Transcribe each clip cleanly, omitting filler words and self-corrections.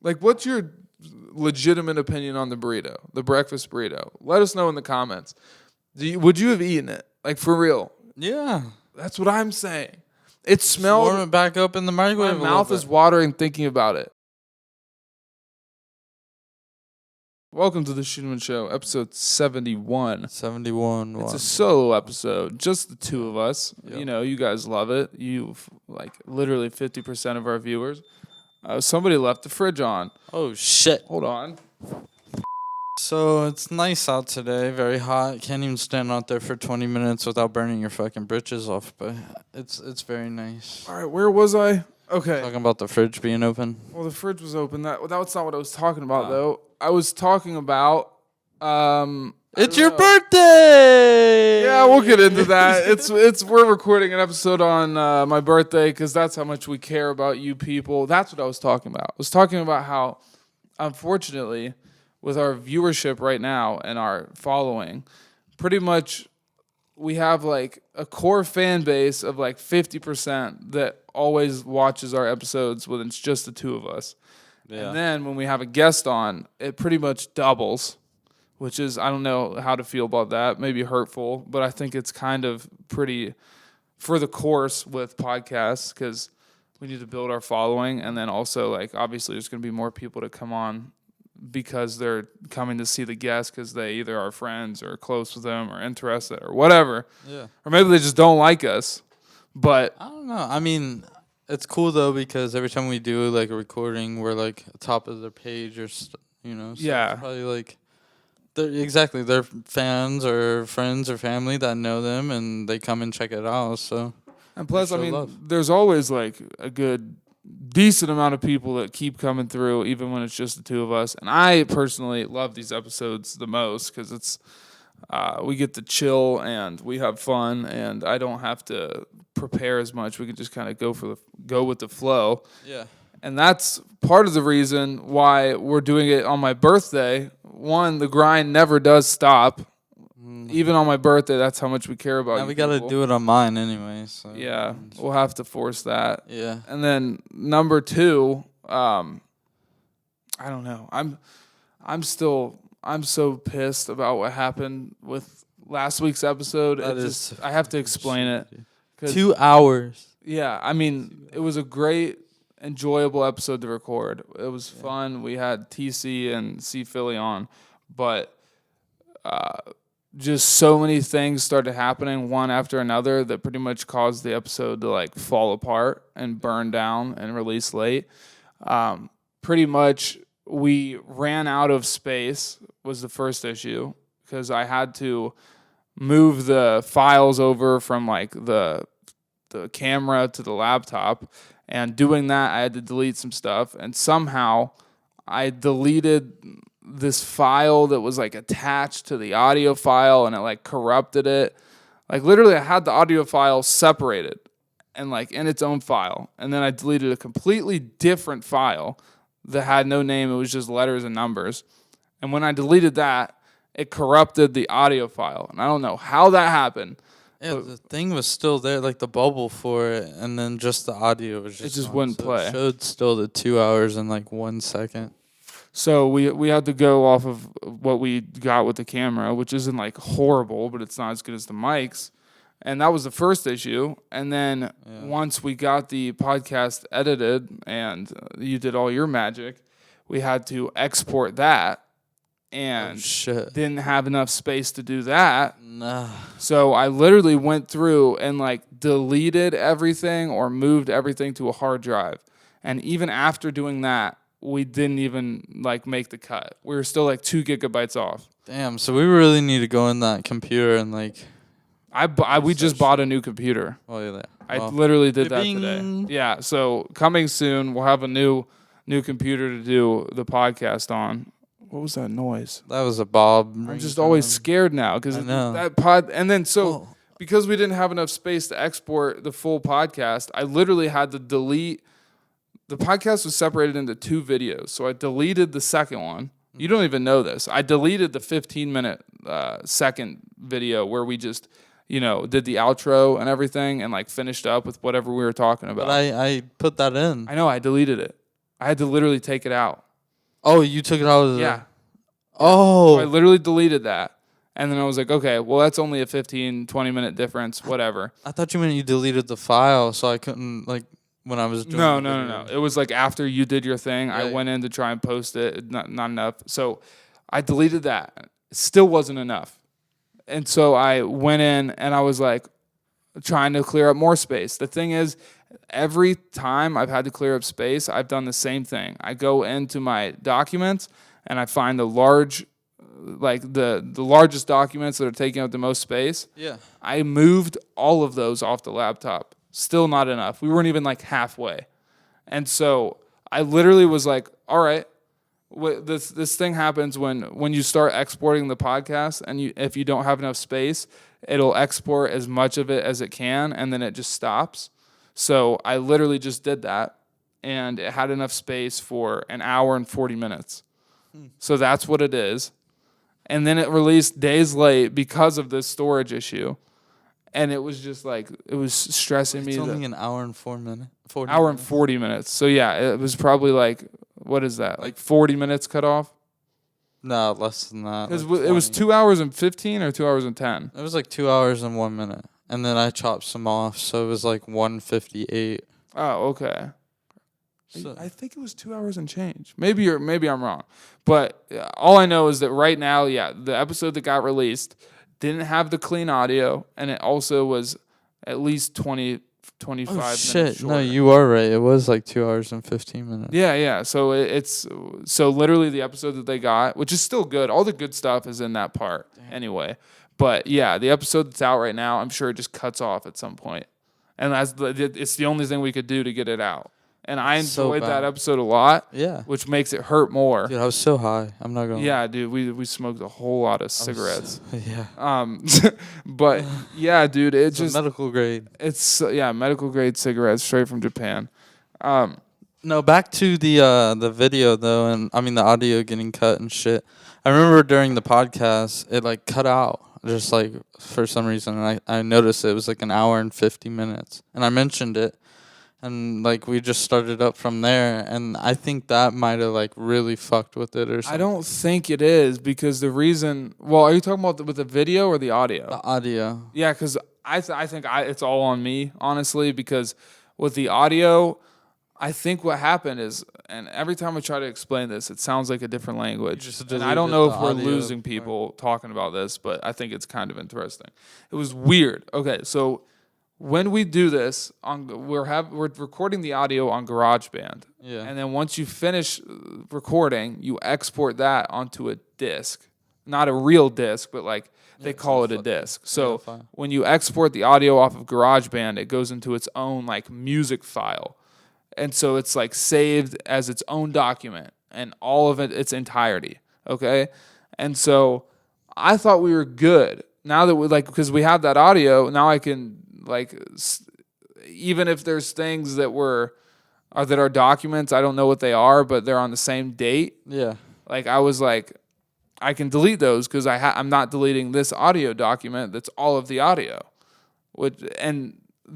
Like, what's your legitimate opinion on the burrito, the breakfast burrito? Let us know in the comments. Would you have eaten it? Like, for real? Yeah. That's what I'm saying. It smells. Warm it back up in the microwave. My mouth is watering thinking about it. Welcome to the Scheuneman Show, episode 71. 71. It's a solo episode, just the two of us. Yep. You know, you guys love it. You've, like, literally 50% of our viewers. Somebody left the fridge on. Oh, shit. Hold on. So, it's nice out today. Very hot. Can't even stand out there for 20 minutes without burning your fucking britches off. But it's very nice. All right, where was I? Okay. Talking about the fridge being open. Well, the fridge was open. That's not what I was talking about, though. I was talking about... It's your birthday! Yeah, we'll get into that. We're recording an episode on my birthday because that's how much we care about you people. That's what I was talking about. I was talking about how, unfortunately, with our viewership right now and our following, pretty much we have like a core fan base of like 50% that always watches our episodes when it's just the two of us. Yeah. And then when we have a guest on, it pretty much doubles. Which is, I don't know how to feel about that. Maybe hurtful, but I think it's kind of pretty for the course with podcasts because we need to build our following. And then also, like, obviously there's going to be more people to come on because they're coming to see the guests because they either are friends or close with them or interested or whatever. Yeah. Or maybe they just don't like us. But I don't know. I mean, it's cool, though, because every time we do, like, a recording, we're, like, top of their page or, you know. So yeah. It's probably, like... They're fans or friends or family that know them, and they come and check it out. So, and plus, I mean, there's always like a good, decent amount of people that keep coming through, even when it's just the two of us. And I personally love these episodes the most because it's we get to chill and we have fun, and I don't have to prepare as much. We can just kind of go with the flow. Yeah. And that's part of the reason why we're doing it on my birthday. One, the grind never does stop. Even on my birthday, that's how much we care about you. We got to do it on mine anyway. So. Yeah, we'll have to force that. Yeah. And then number two, I don't know. I'm so pissed about what happened with last week's episode. I have to explain it. 2 hours. Yeah, I mean, it was a great, enjoyable episode to record. It was fun. We had TC and C Philly on, but just so many things started happening one after another that pretty much caused the episode to like fall apart and burn down and release late. Pretty much we ran out of space was the first issue because I had to move the files over from like the camera to the laptop. And doing that, I had to delete some stuff. And somehow I deleted this file that was like attached to the audio file, and it like corrupted it. Like literally I had the audio file separated and like in its own file. And then I deleted a completely different file that had no name. It was just letters and numbers. And when I deleted that, it corrupted the audio file. And I don't know how that happened. Yeah, the thing was still there, like the bubble for it, and then just the audio was just. It just wouldn't play. It showed still the 2 hours and like 1 second. So we had to go off of what we got with the camera, which isn't like horrible, but it's not as good as the mics. And that was the first issue. And then once we got the podcast edited and you did all your magic, we had to export that. And didn't have enough space to do that. Nah. So I literally went through and like deleted everything or moved everything to a hard drive. And even after doing that, we didn't even like make the cut. We were still like 2 gigabytes off. Damn. So we really need to go in that computer and like. We just bought a new computer. Oh yeah. I literally did that today. Yeah. So coming soon, we'll have a new computer to do the podcast on. What was that noise? That was a Bob. I'm just always scared now because that pod. And then because we didn't have enough space to export the full podcast, I literally had to delete. The podcast was separated into 2 videos, so I deleted the second one. You don't even know this. I deleted the 15-minute second video where we just, did the outro and everything and like finished up with whatever we were talking about. But I put that in. I know. I deleted it. I had to literally take it out. Oh, you took it out of the... Yeah. Oh. So I literally deleted that. And then I was like, okay, well, that's only a 15, 20-minute difference, whatever. I thought you meant you deleted the file, so I couldn't, like, when I was doing No. It was like after you did your thing, I went in to try and post it. Not enough. So I deleted that. It still wasn't enough. And so I went in and I was like trying to clear up more space. The thing is, every time I've had to clear up space, I've done the same thing. I go into my documents and I find the large, like the largest documents that are taking up the most space. Yeah. I moved all of those off the laptop. Still not enough. We weren't even like halfway. And so I literally was like, all right, this thing happens when you start exporting the podcast, and if you don't have enough space, it'll export as much of it as it can, and then it just stops. So I literally just did that, and it had enough space for an hour and 40 minutes. So that's what it is. And then it released days late because of this storage issue. And it was just like, it was stressing me. It's only an hour and 4 minutes. Hour and 40 minutes. So yeah, it was probably like, what is that? Like 40 minutes cut off? No, less than that. Because Like it was 2 hours and 15 or 2 hours and 10? It was like 2 hours and 1 minute. And then I chopped some off, so it was like 1:58. Oh, okay. So, I think it was 2 hours and change. Maybe I'm wrong. But all I know is that right now, the episode that got released didn't have the clean audio, and it also was at least 20, 25 minutes shit. shorter. No, you are right. It was like 2 hours and 15 minutes. Yeah. So it's literally the episode that they got, which is still good. All the good stuff is in that part anyway. But yeah, the episode that's out right now, I'm sure it just cuts off at some point. And it's the only thing we could do to get it out. And I enjoyed that episode a lot. Yeah. Which makes it hurt more. Dude, I was so high. I'm not going to... Yeah, dude, we smoked a whole lot of cigarettes. Yeah. But yeah, dude, it's just medical grade. It's medical grade cigarettes straight from Japan. No, back to the video though, and I mean the audio getting cut and shit. I remember during the podcast, it like cut out just like for some reason, and I noticed it was like an hour and 50 minutes, and I mentioned it. And, like, we just started up from there, and I think that might have, like, really fucked with it or something. I don't think it is, because the reason... Well, are you talking about with the video or the audio? The audio. Yeah, because I think it's all on me, honestly, because with the audio, I think what happened is... And every time I try to explain this, it sounds like a different language. And I don't know if we're losing people talking about this, but I think it's kind of interesting. It was weird. Okay, so... When we do this, we're recording the audio on GarageBand. Yeah. And then once you finish recording, you export that onto a disc. Not a real disc, but like they call it a disc. So when you export the audio off of GarageBand, it goes into its own like music file. And so it's like saved as its own document and all of it, its entirety. Okay? And so I thought we were good. Now that because we have that audio, now I can like, even if there's things that are documents, I don't know what they are, but they're on the same date. Yeah. Like I was like, I can delete those because I'm not deleting this audio document. That's all of the audio.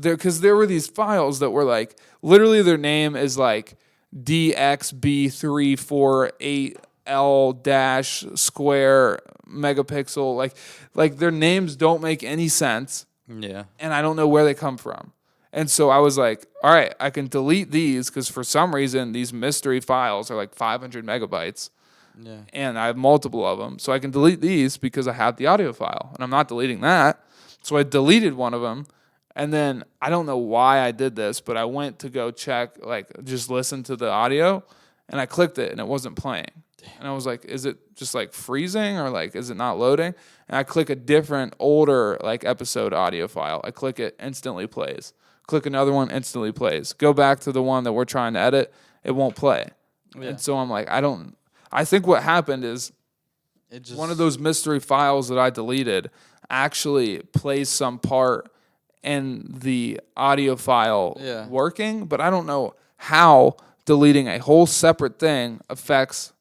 Because there were these files that were like, literally their name is like DXB348L- megapixel. Like their names don't make any sense. Yeah. And I don't know where they come from. And so I was like, all right, I can delete these because for some reason these mystery files are like 500 megabytes. Yeah. And I have multiple of them. So I can delete these because I have the audio file. And I'm not deleting that. So I deleted one of them. And then I don't know why I did this, but I went to go check, like just listen to the audio. And I clicked it and it wasn't playing. And I was like, is it just like freezing or like, is it not loading? And I click a different older like episode audio file. I click it, instantly plays. Click another one, instantly plays. Go back to the one that we're trying to edit, it won't play. Yeah. And so I'm like, I think what happened is one of those mystery files that I deleted actually plays some part in the audio file working, but I don't know how deleting a whole separate thing affects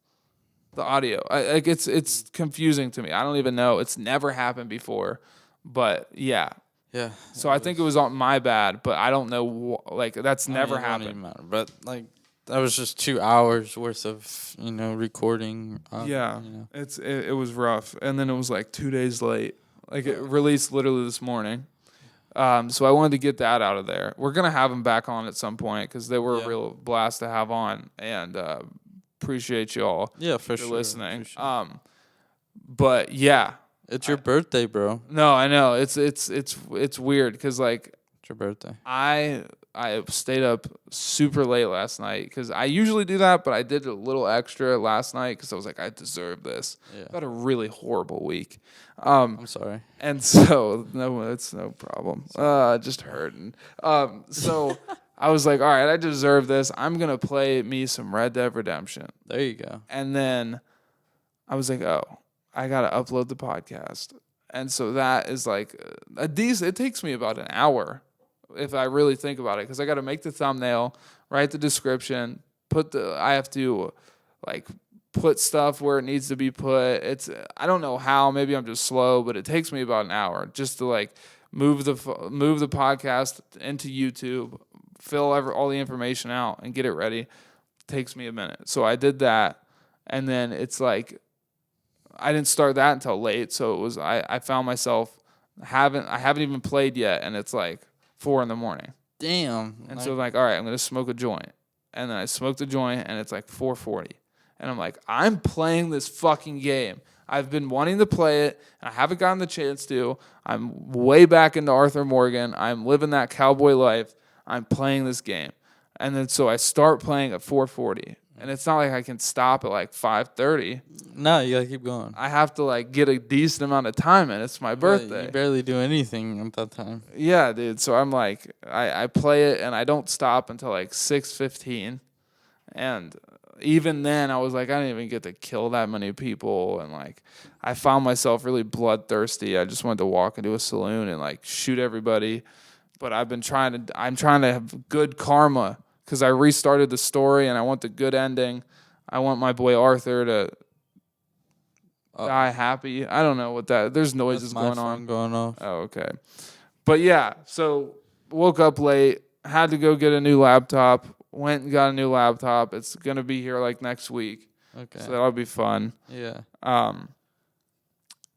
the audio. It's confusing to me. I don't even know. It's never happened before, but yeah. Yeah. So I think it was on my bad, but I don't know. Like that's never happened. Matter, but like That was just 2 hours worth of, recording. Yeah, it was rough, and then it was like 2 days late. Like it released literally this morning. So I wanted to get that out of there. We're gonna have them back on at some point because they were a real blast to have on, and appreciate you all. Yeah, for sure. Listening. For sure. But yeah, it's your birthday, bro. No, I know it's weird because like it's your birthday. I stayed up super late last night because I usually do that, but I did a little extra last night because I was like, I deserve this. Yeah. I've had a really horrible week. I'm sorry. And so, no, it's no problem. Just hurting. So I was like, all right, I deserve this. I'm going to play me some Red Dead Redemption. There you go. And then I was like, oh, I got to upload the podcast. And so that is like it takes me about an hour if I really think about it, because I got to make the thumbnail, write the description, I have to like put stuff where it needs to be put. I don't know how, maybe I'm just slow, but it takes me about an hour just to like move the podcast into YouTube, fill all the information out and get it ready. It takes me a minute. So I did that, and then it's like I didn't start that until late, so it was I found myself I haven't even played yet, and it's like 4 a.m. Damn. And so I'm like, all right, I'm gonna smoke a joint, and then I smoked a joint, and it's like 4:40, and I'm like, I'm playing this fucking game. I've been wanting to play it, and I haven't gotten the chance to. I'm way back into Arthur Morgan. I'm living that cowboy life. I'm playing this game, and then so I start playing at 4:40. And it's not like I can stop at like 5:30. No, you gotta keep going. I have to like get a decent amount of time in. It's my birthday. You barely do anything at that time. Yeah, dude. So I'm like, I play it and I don't stop until like 6:15. And even then, I was like, I didn't even get to kill that many people. And like, I found myself really bloodthirsty. I just wanted to walk into a saloon and like shoot everybody. But I'm trying to have good karma, because I restarted the story and I want the good ending. I want my boy Arthur to die happy. I don't know what that. There's noises going on. Going off. Oh, okay. But yeah, so woke up late, had to go get a new laptop, went and got a new laptop. It's going to be here like next week. Okay. So that'll be fun. Yeah.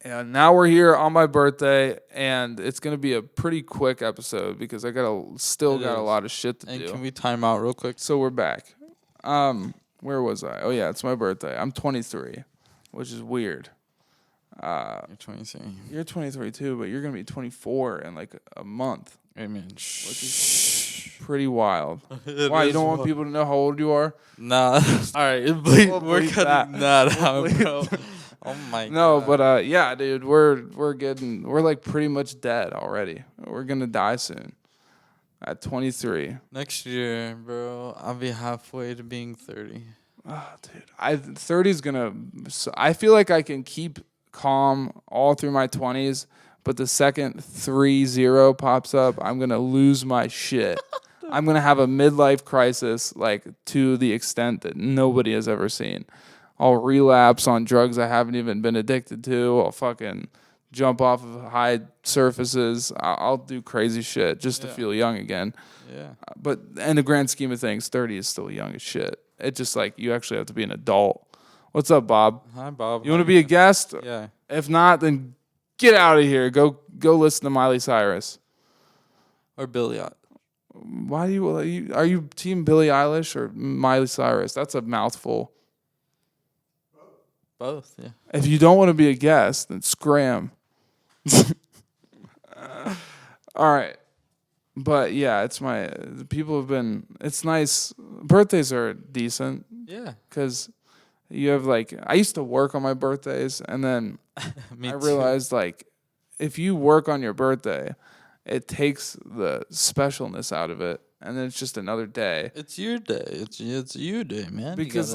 And now we're here on my birthday, and it's going to be a pretty quick episode because I got a lot of shit to do. And can we time out real quick? So we're back. Where was I? Oh, yeah, it's my birthday. I'm 23, which is weird. You're 23. You're 23 too, but you're going to be 24 in like a month. Amen. Which is pretty wild. Why, you don't want people to know how old you are? Nah. All right, we're cutting that out, bro. Oh my god. No, but yeah, dude, we're like pretty much dead already. We're going to die soon. At 23. Next year, bro, I'll be halfway to being 30. Oh, dude. 30's gonna. I feel like I can keep calm all through my 20s, but the second 30 pops up, I'm gonna lose my shit. I'm gonna have a midlife crisis, like to the extent that nobody has ever seen. I'll relapse on drugs I haven't even been addicted to. I'll fucking jump off of high surfaces. I'll do crazy shit just to feel young again. Yeah. But in the grand scheme of things, 30 is still young as shit. It's just like you actually have to be an adult. What's up, Bob? Hi, Bob. You want to be a guest? Yeah. If not, then get out of here. Go listen to Miley Cyrus. Or Billie Eilish. Why are you team Billie Eilish or Miley Cyrus? That's a mouthful. Both, yeah. If you don't want to be a guest, then scram. All right. But yeah, it's nice. Birthdays are decent. Yeah. Because you have I used to work on my birthdays, and then I realized if you work on your birthday, it takes the specialness out of it, and then it's just another day. It's your day. It's your day, man. Because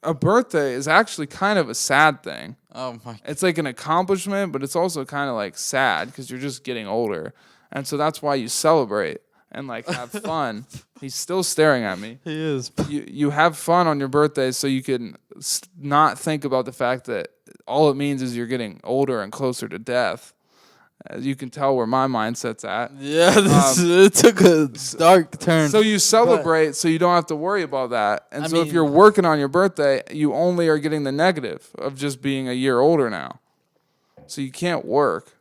a birthday is actually kind of a sad thing. Oh my! It's like an accomplishment, but it's also kind of sad because you're just getting older, and so that's why you celebrate and have fun. He's still staring at me. He is. You have fun on your birthday, so you can not think about the fact that all it means is you're getting older and closer to death, As you can tell where my mindset's at. Yeah, it took a dark turn. So you celebrate so you don't have to worry about that. And if you're working on your birthday, you only are getting the negative of just being a year older now. So you can't work.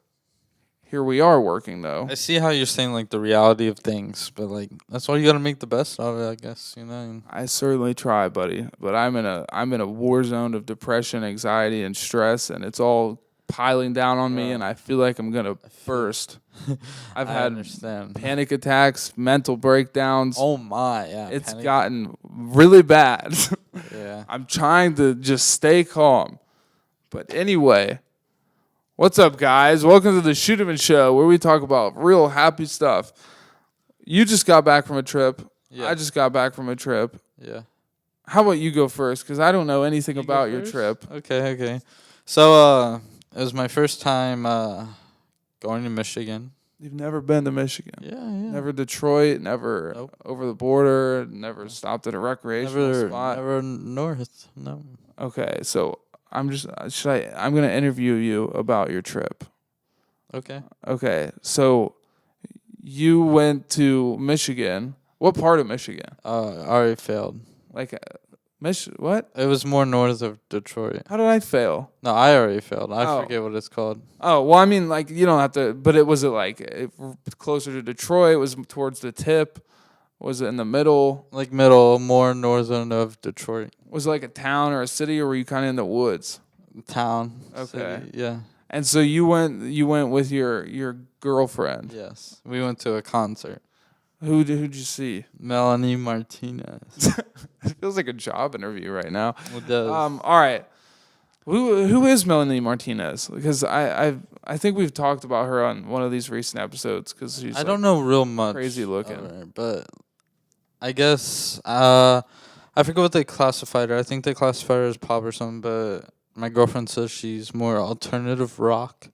Here we are working, though. I see how you're saying, like, the reality of things, but, like, that's why you got to make the best of it, I guess, you know? I certainly try, buddy. But I'm in a war zone of depression, anxiety, and stress, and it's all piling down on me, and I feel like I'm going to burst. I've had panic attacks, mental breakdowns. Oh, my, yeah. It's gotten really bad. Yeah. I'm trying to just stay calm. But anyway... What's up, guys? Welcome to the Scheuneman Show, where we talk about real happy stuff. You just got back from a trip. Yeah. I just got back from a trip. Yeah. How about you go first? Because I don't know anything about your trip. Okay. So, it was my first time going to Michigan. You've never been to Michigan? Yeah. Never Detroit, never over the border, never stopped at a recreational spot? Never north, no. Okay, so... I'm gonna interview you about your trip. Okay. So you went to Michigan. What part of Michigan? Already failed. Like, what? It was more north of Detroit. How did I fail? No, I already failed. I forget what it's called. Oh, well, I mean, like, you don't have to. But was it closer to Detroit? Was it towards the tip? Was it in the middle? Like middle, more northern of Detroit. Was it like a town or a city, or were you kind of in the woods? Town. Okay. City, yeah. And so you went with your girlfriend. Yes. We went to a concert. Who'd you see? Melanie Martinez. It feels like a job interview right now. It does. All right. Who is Melanie Martinez? Because I think we've talked about her on one of these recent episodes. Because she's I don't know real much. Crazy looking, her, but I guess I forget what they classified her. I think they classified her as pop or something. But my girlfriend says she's more alternative rock.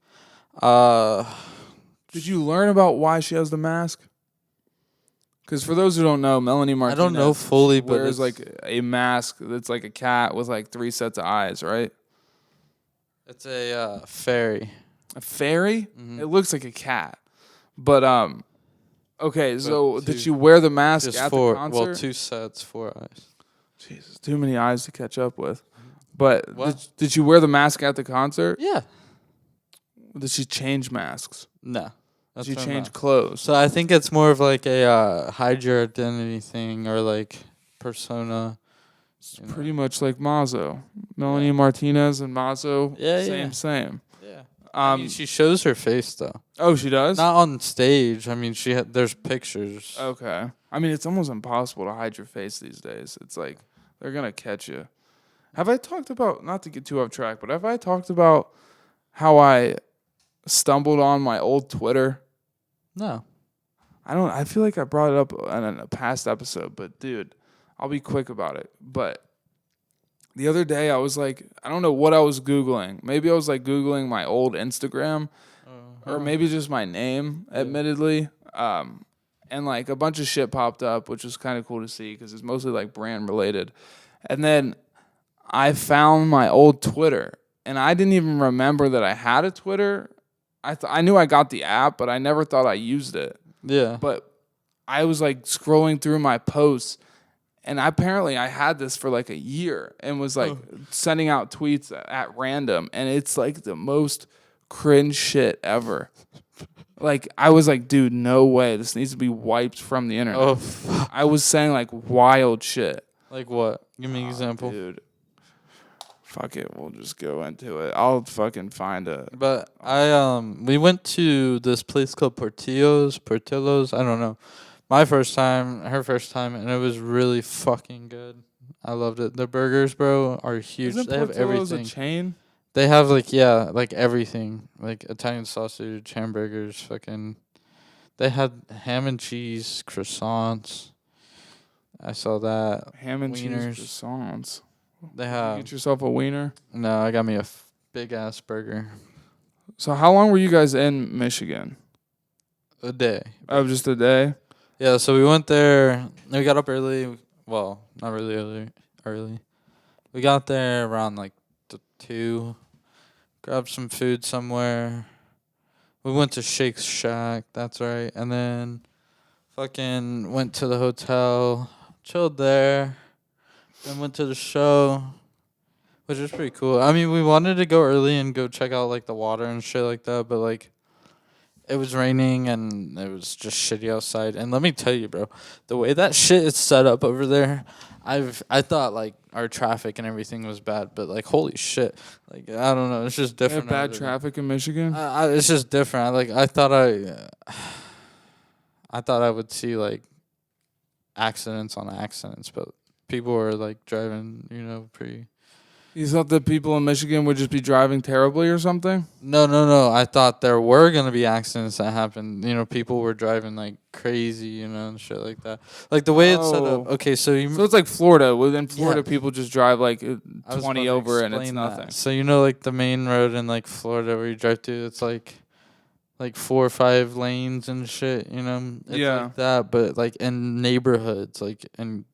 Did you learn about why she has the mask? Because for those who don't know, Melanie Martinez, I don't know fully, but wears like a mask that's like a cat with like 3 sets of eyes, right? It's a fairy. A fairy? Mm-hmm. It looks like a cat. But okay, so did you wear the mask at the concert? Well, 2 sets, 4 eyes. Jesus, too many eyes to catch up with. But did you wear the mask at the concert? Yeah. Did she change masks? No. Did she change clothes? So I think it's more of like a hide your identity thing or like persona. It's pretty much like Mazzo. Melanie Martinez and Mazzo, same. Yeah. I mean, she shows her face though. Oh, she does? Not on stage. I mean, there's pictures. Okay. I mean, it's almost impossible to hide your face these days. It's like they're gonna catch you. Have I talked about, not to get too off track, but have I talked about how I stumbled on my old Twitter? No. I feel like I brought it up in a past episode, but dude, I'll be quick about it. But the other day I was like, I don't know what I was Googling. Maybe I was like Googling my old Instagram or maybe just my name, admittedly. And like a bunch of shit popped up, which was kind of cool to see because it's mostly like brand related. And then I found my old Twitter and I didn't even remember that I had a Twitter. I knew I got the app, but I never thought I used it. Yeah. But I was like scrolling through my posts, and apparently I had this for like a year and was like sending out tweets at random, and it's like the most cringe shit ever. Like I was like, dude, no way. This needs to be wiped from the internet. Oh, I was saying like wild shit. Like what? Give me an example. Dude. Fuck it, we'll just go into it. I'll fucking find it. But we went to this place called Portillo's, I don't know. My first time, her first time, and it was really fucking good. I loved it. The burgers, bro, are huge. Isn't they have Portillo's everything. A chain? They have like everything, like Italian sausage, hamburgers, fucking. They had ham and cheese, croissants. I saw that. Ham and wieners. Cheese croissants. They have. Did you get yourself a wiener? No, I got me a big ass burger. So how long were you guys in Michigan? A day. Oh, just a day? Yeah, so we went there. We got up early. Well, not really early. We got there around like 2. Grabbed some food somewhere. We went to Shake Shack. That's right. And then fucking went to the hotel, chilled there, then went to the show, which was pretty cool. I mean, we wanted to go early and go check out like the water and shit like that, but like it was raining and it was just shitty outside. And let me tell you, bro, the way that shit is set up over there, I thought like our traffic and everything was bad, but like holy shit, like I don't know, it's just They have different. bad traffic in Michigan. It's just different. I thought I would see like accidents on accidents, but people were like driving, pretty. You thought that people in Michigan would just be driving terribly or something? No. I thought there were gonna be accidents that happened. People were driving like crazy, and shit like that. Like the way it's set up. Okay, so it's like Florida. Within Florida, Yeah. people just drive like I was 20 about to over and it's explain nothing. that. So like the main road in like Florida where you drive through, it's like 4 or 5 lanes and shit. It's Yeah. like that, but like in neighborhoods, like and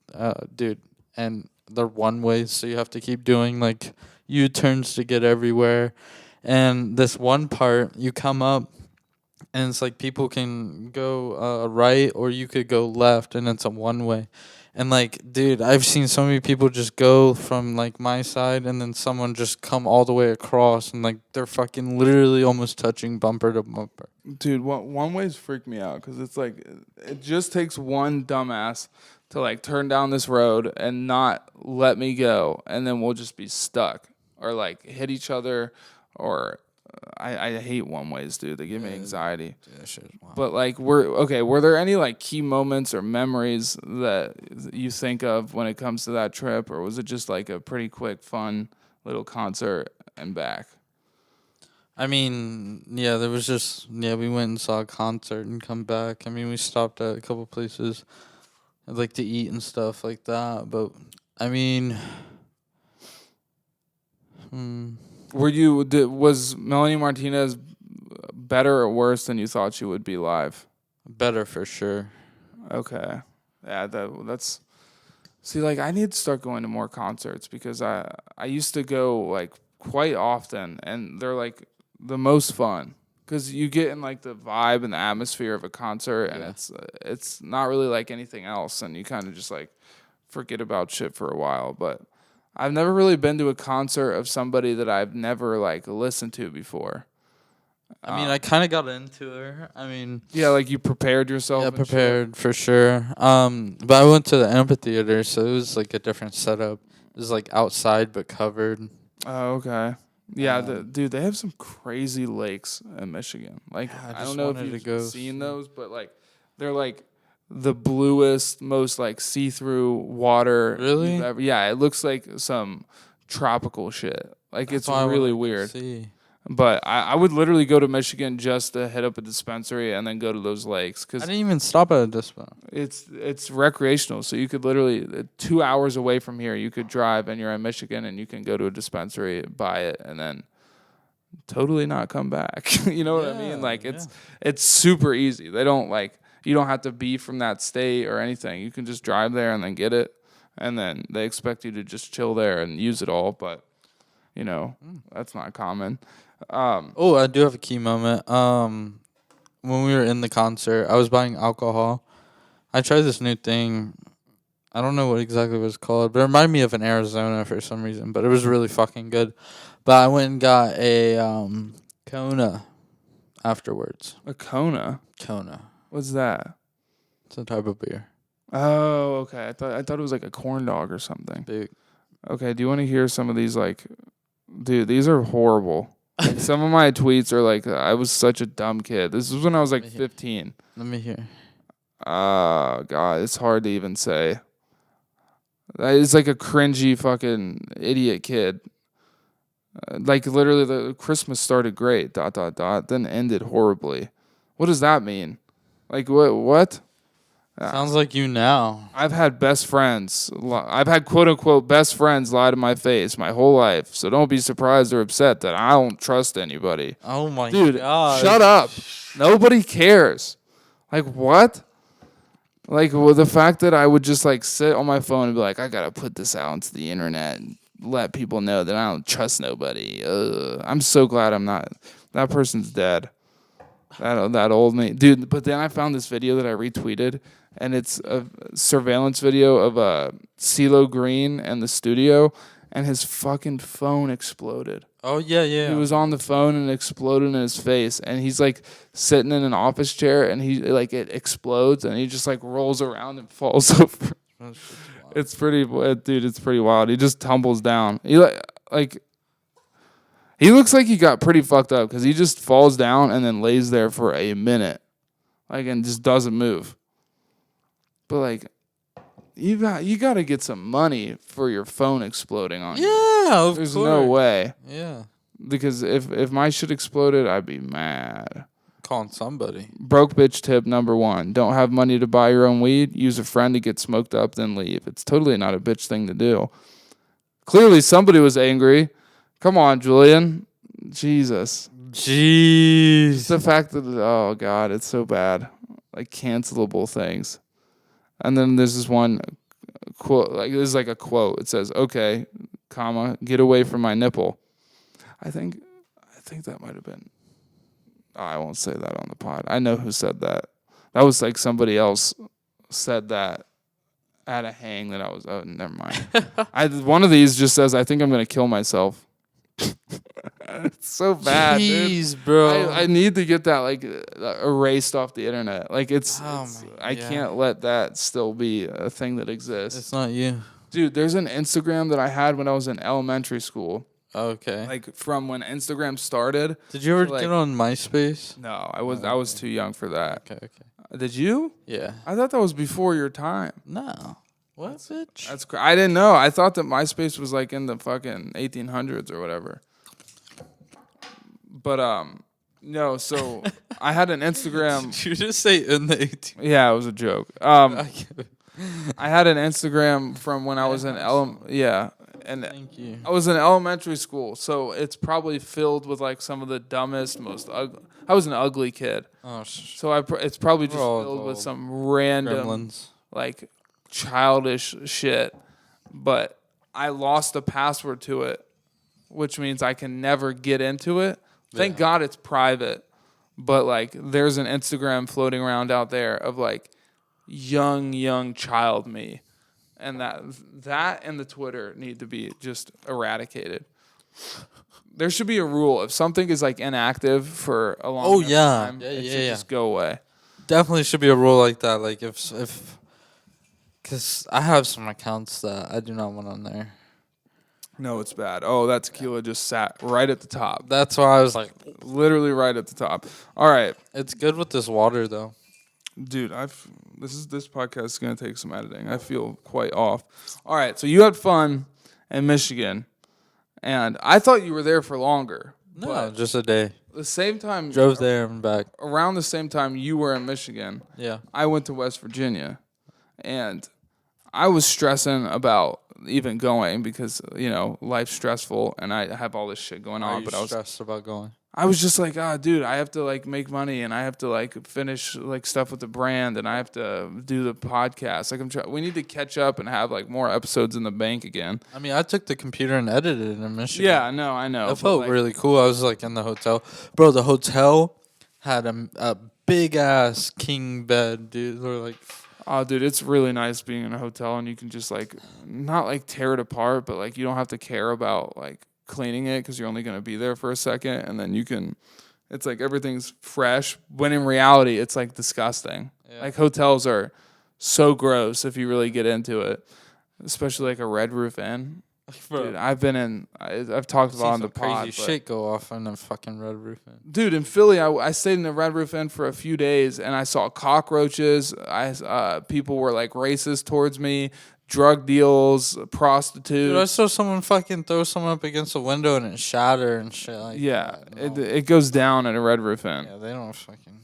they're one ways, so you have to keep doing like U-turns to get everywhere. And this one part, you come up, and it's like people can go right or you could go left, and it's a one way. And like, dude, I've seen so many people just go from like my side, and then someone just come all the way across, and like they're fucking literally almost touching bumper to bumper. Dude, one ways freak me out because it's like it just takes one dumbass to like turn down this road and not let me go, and then we'll just be stuck or like hit each other. Or I hate one ways, dude. They give me anxiety. Dude, that shit is wild. But like were there any like key moments or memories that you think of when it comes to that trip, or was it just like a pretty quick, fun little concert and back? I mean, yeah, there was just we went and saw a concert and come back. I mean, we stopped at a couple places, like to eat and stuff like that. But I mean, was Melanie Martinez better or worse than you thought she would be live? better for sure. Okay, yeah, that's. See, like I need to start going to more concerts because I used to go like quite often, and they're like the most fun because you get in like the vibe and the atmosphere of a concert, and it's not really like anything else, and you kind of just like forget about shit for a while. But I've never really been to a concert of somebody that I've never like listened to before. I mean, I kind of got into her. I mean, Yeah, like you prepared yourself. yeah, and shit. prepared for sure. But I went to the amphitheater, so it was like a different setup. It was like outside but covered. Oh, okay. Yeah, dude, they have some crazy lakes in Michigan. Like, Yeah, I I just don't know if wanted to you've go seen see. those, but like, they're like the bluest, most like see-through water. Really? Yeah, it looks like some tropical shit. Like, That's it's why I wanted really to weird. see. But I would literally go to Michigan just to hit up a dispensary and then go to those lakes I because didn't even stop at a dispo. it's recreational. So you could literally 2 hours away from here, you could drive and you're in Michigan and you can go to a dispensary, buy it, and then totally not come back. You know what I mean? Like it's super easy. They don't like you don't have to be from that state or anything. You can just drive there and then get it, and then they expect you to just chill there and use it all. But that's not common. Oh, I do have a key moment. When we were in the concert, I was buying alcohol. I tried this new thing. I don't know what exactly it was called, but it reminded me of an Arizona for some reason. But it was really fucking good. But I went and got a Kona afterwards. A Kona. Kona. What's that? It's a type of beer. Oh, okay. I thought it was like a corn dog or something. Big. Okay, do you want to hear some of these? Like, dude, these are horrible. Like, some of my tweets are like, I was such a dumb kid. This was when I was like 15. Let me hear. God, it's hard to even say. It's like a cringy fucking idiot kid. Like, literally, the Christmas started great, ... then ended horribly. What does that mean? Like, what? Sounds like you now. I've had best friends. I've had quote-unquote best friends lie to my face my whole life. So don't be surprised or upset that I don't trust anybody. Oh, my Dude, God. shut up. Nobody cares. Like, what? Like, well, the fact that I would just, like, sit on my phone and be like, I got to put this out into the internet and let people know that I don't trust nobody. I'm so glad I'm not. That person's dead. That old me, dude. But then I found this video that I retweeted, and it's a surveillance video of CeeLo Green and the studio, and his fucking phone exploded. Oh yeah, yeah. He was on the phone and it exploded in his face, and he's like sitting in an office chair, and he like it explodes, and he just like rolls around and falls over. It's pretty, dude. It's pretty wild. He just tumbles down. He like. He looks like he got pretty fucked up because he just falls down and then lays there for a minute, like, and just doesn't move. But like, you got to get some money for your phone exploding on you. Yeah, There's no way. Yeah, Because if my shit exploded, I'd be mad. calling somebody. Broke bitch tip number 1: don't have money to buy your own weed. Use a friend to get smoked up, then leave. It's totally not a bitch thing to do. Clearly, somebody was angry. Come on, Julian. Jesus. Jeez. The fact that, oh, God, it's so bad. Like, cancelable things. And then there's this one quote, like, this is like a quote. It says, okay, comma, get away from my nipple. I think that might have been, I won't say that on the pod. I know who said that. That was like somebody else said that at a hang that I was, oh, never mind. One of these just says, I think I'm going to kill myself. It's so bad, Jeez, dude. bro. I need to get that like erased off the internet. Like I God. can't let that still be a thing that exists. It's not you. Dude, there's an Instagram that I had when I was in elementary school. Okay. Like from when Instagram started. Did you ever like, get on MySpace? No, I was too young for that. Okay. Did you? Yeah. I thought that was before your time. No. What, bitch? That's I didn't know. I thought that MySpace was like in the fucking 1800s or whatever. But no. So I had an Instagram. Did you just say in the 18? Yeah, it was a joke. I had an Instagram from when I was in and Thank you. I was in elementary school, so it's probably filled with like some of the dumbest, most ugly. I was an ugly kid, so it's probably just filled with some random gremlins. like childish shit. But I lost the password to it, which means I can never get into it. Thank God it's private, but like there's an Instagram floating around out there of like young child me, and that and the Twitter need to be just eradicated. There should be a rule: if something is like inactive for a long time, it should just go away. Definitely should be a rule like that. Like if, because I have some accounts that I do not want on there. No, it's bad. Oh, that tequila just sat right at the top. That's why I was like, literally right at the top. All right, it's good with this water though. dude. This podcast is gonna take some editing. I feel quite off. All right, so you had fun in Michigan, and I thought you were there for longer. No, just a day. The same time, Drove there and back. around the same time you were in Michigan. Yeah. I went to West Virginia, and I was stressing about even going because life's stressful and I have all this shit going on. But I was stressed about going. I was just like, dude, I have to like make money and I have to like finish like stuff with the brand and I have to do the podcast. Like we need to catch up and have like more episodes in the bank again. I mean, I took the computer and edited it in Michigan. Yeah, no, I know. It felt really cool. I was like in the hotel, bro. The hotel had a big ass king bed, dude. Or like. Oh, dude, it's really nice being in a hotel and you can just like not like tear it apart, but like you don't have to care about like cleaning it because you're only going to be there for a second, and then it's like everything's fresh, when in reality it's like disgusting. Like hotels are so gross if you really get into it, especially like a Red Roof Inn. Dude, I've talked about on the pod. Crazy shit go off in a fucking Red Roof Inn. Dude, in Philly, I stayed in the Red Roof Inn for a few days, and I saw cockroaches. People were like racist towards me, drug deals, prostitutes. Dude, I saw someone fucking throw someone up against a window and it shattered and shit like that. No. It goes down at a Red Roof Inn. Yeah, they don't fucking.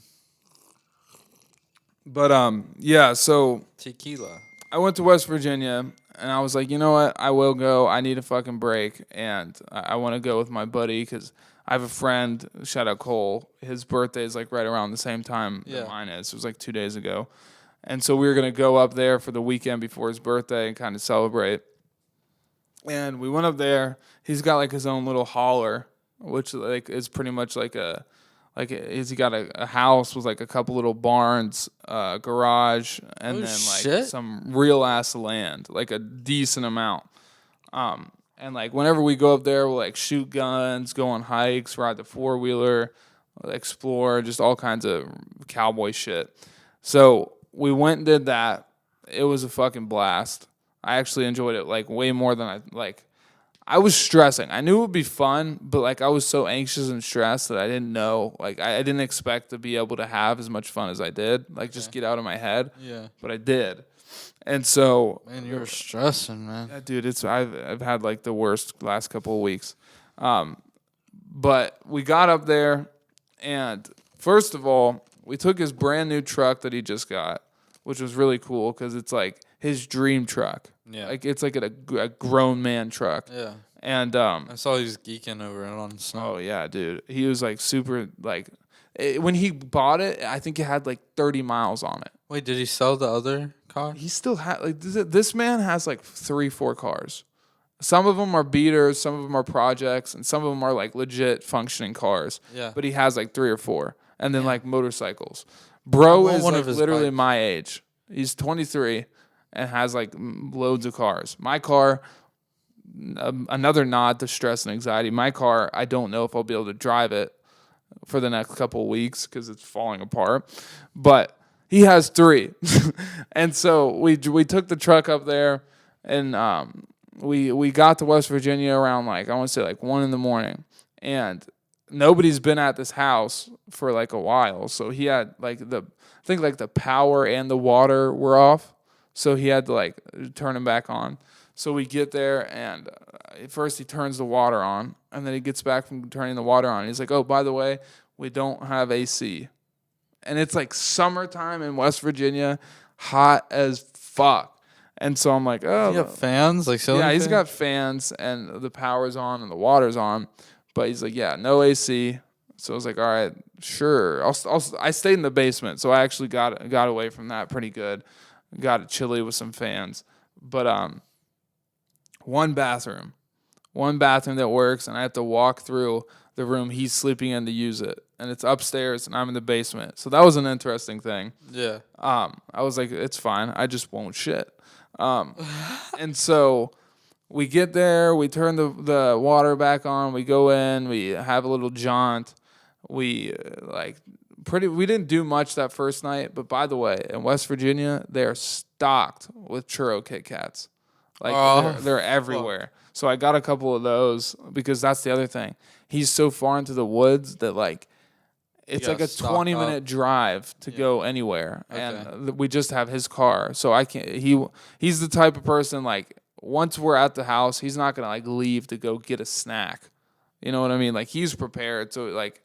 But yeah, so tequila. I went to West Virginia. And I was like, you know what? I will go. I need a fucking break. And I want to go with my buddy because I have a friend, shout out Cole. His birthday is like right around the same time that mine is. It was like 2 days ago. And so we were going to go up there for the weekend before his birthday and kind of celebrate. And we went up there. He's got like his own little hauler, which like is pretty much like a Like, he got a house with like a couple little barns, garage, and then like some real ass land, like a decent amount. And like whenever we go up there, we'll like shoot guns, go on hikes, ride the 4-wheeler, explore, just all kinds of cowboy shit. So we went and did that. It was a fucking blast. I actually enjoyed it like way more than I like. I was stressing. I knew it would be fun, but like I was so anxious and stressed that I didn't know. Like I didn't expect to be able to have as much fun as I did. Like just get out of my head. Yeah. But I did. And so, man, you were stressing, man. Yeah, dude, I've had like the worst last couple of weeks. But we got up there, and first of all, we took his brand new truck that he just got, which was really cool because it's like his dream truck. Yeah, like it's like a grown man truck. Yeah, and I saw he was geeking over it on snow. Oh yeah, dude, he was like super like. When he bought it, I think it had like 30 miles on it. Wait, did he sell the other car? He still had like this man has like 3-4 cars. Some of them are beaters, some of them are projects, and some of them are like legit functioning cars. Yeah. But he has like 3 or 4, and then like motorcycles. Bro is like literally bikes. my age. He's 23 and has like loads of cars. My car, another nod to stress and anxiety. My car, I don't know if I'll be able to drive it for the next couple of weeks because it's falling apart. But he has 3. And so we took the truck up there, and we got to West Virginia around like, I want to say like 1 a.m. And nobody's been at this house for like a while. So he had like I think like the power and the water were off. So he had to like turn them back on. So we get there, and first he turns the water on, and then he gets back from turning the water on. He's like, oh, by the way, we don't have AC. And it's like summertime in West Virginia, hot as fuck. And so I'm like, oh. Does he have fans? Like yeah, he's got fans, and the power's on, and the water's on. But he's like, yeah, no AC. So I was like, all right, sure. I stayed in the basement, so I actually got away from that pretty good. Got it chilly with some fans. But one bathroom that works, and I have to walk through the room he's sleeping in to use it. And it's upstairs, and I'm in the basement. So that was an interesting thing. Yeah. I was like, it's fine. I just won't shit. And so we get there. We turn the water back on. We go in. We have a little jaunt. We we didn't do much that first night. But by the way, in West Virginia, they are stocked with churro KitKats. Like they're everywhere. So I got a couple of those because that's the other thing. He's so far into the woods that like it's like a 20-minute drive to go anywhere. Okay. And we just have his car. So I can't he's the type of person like once we're at the house, he's not going to like leave to go get a snack. You know what I mean? Like he's prepared. So like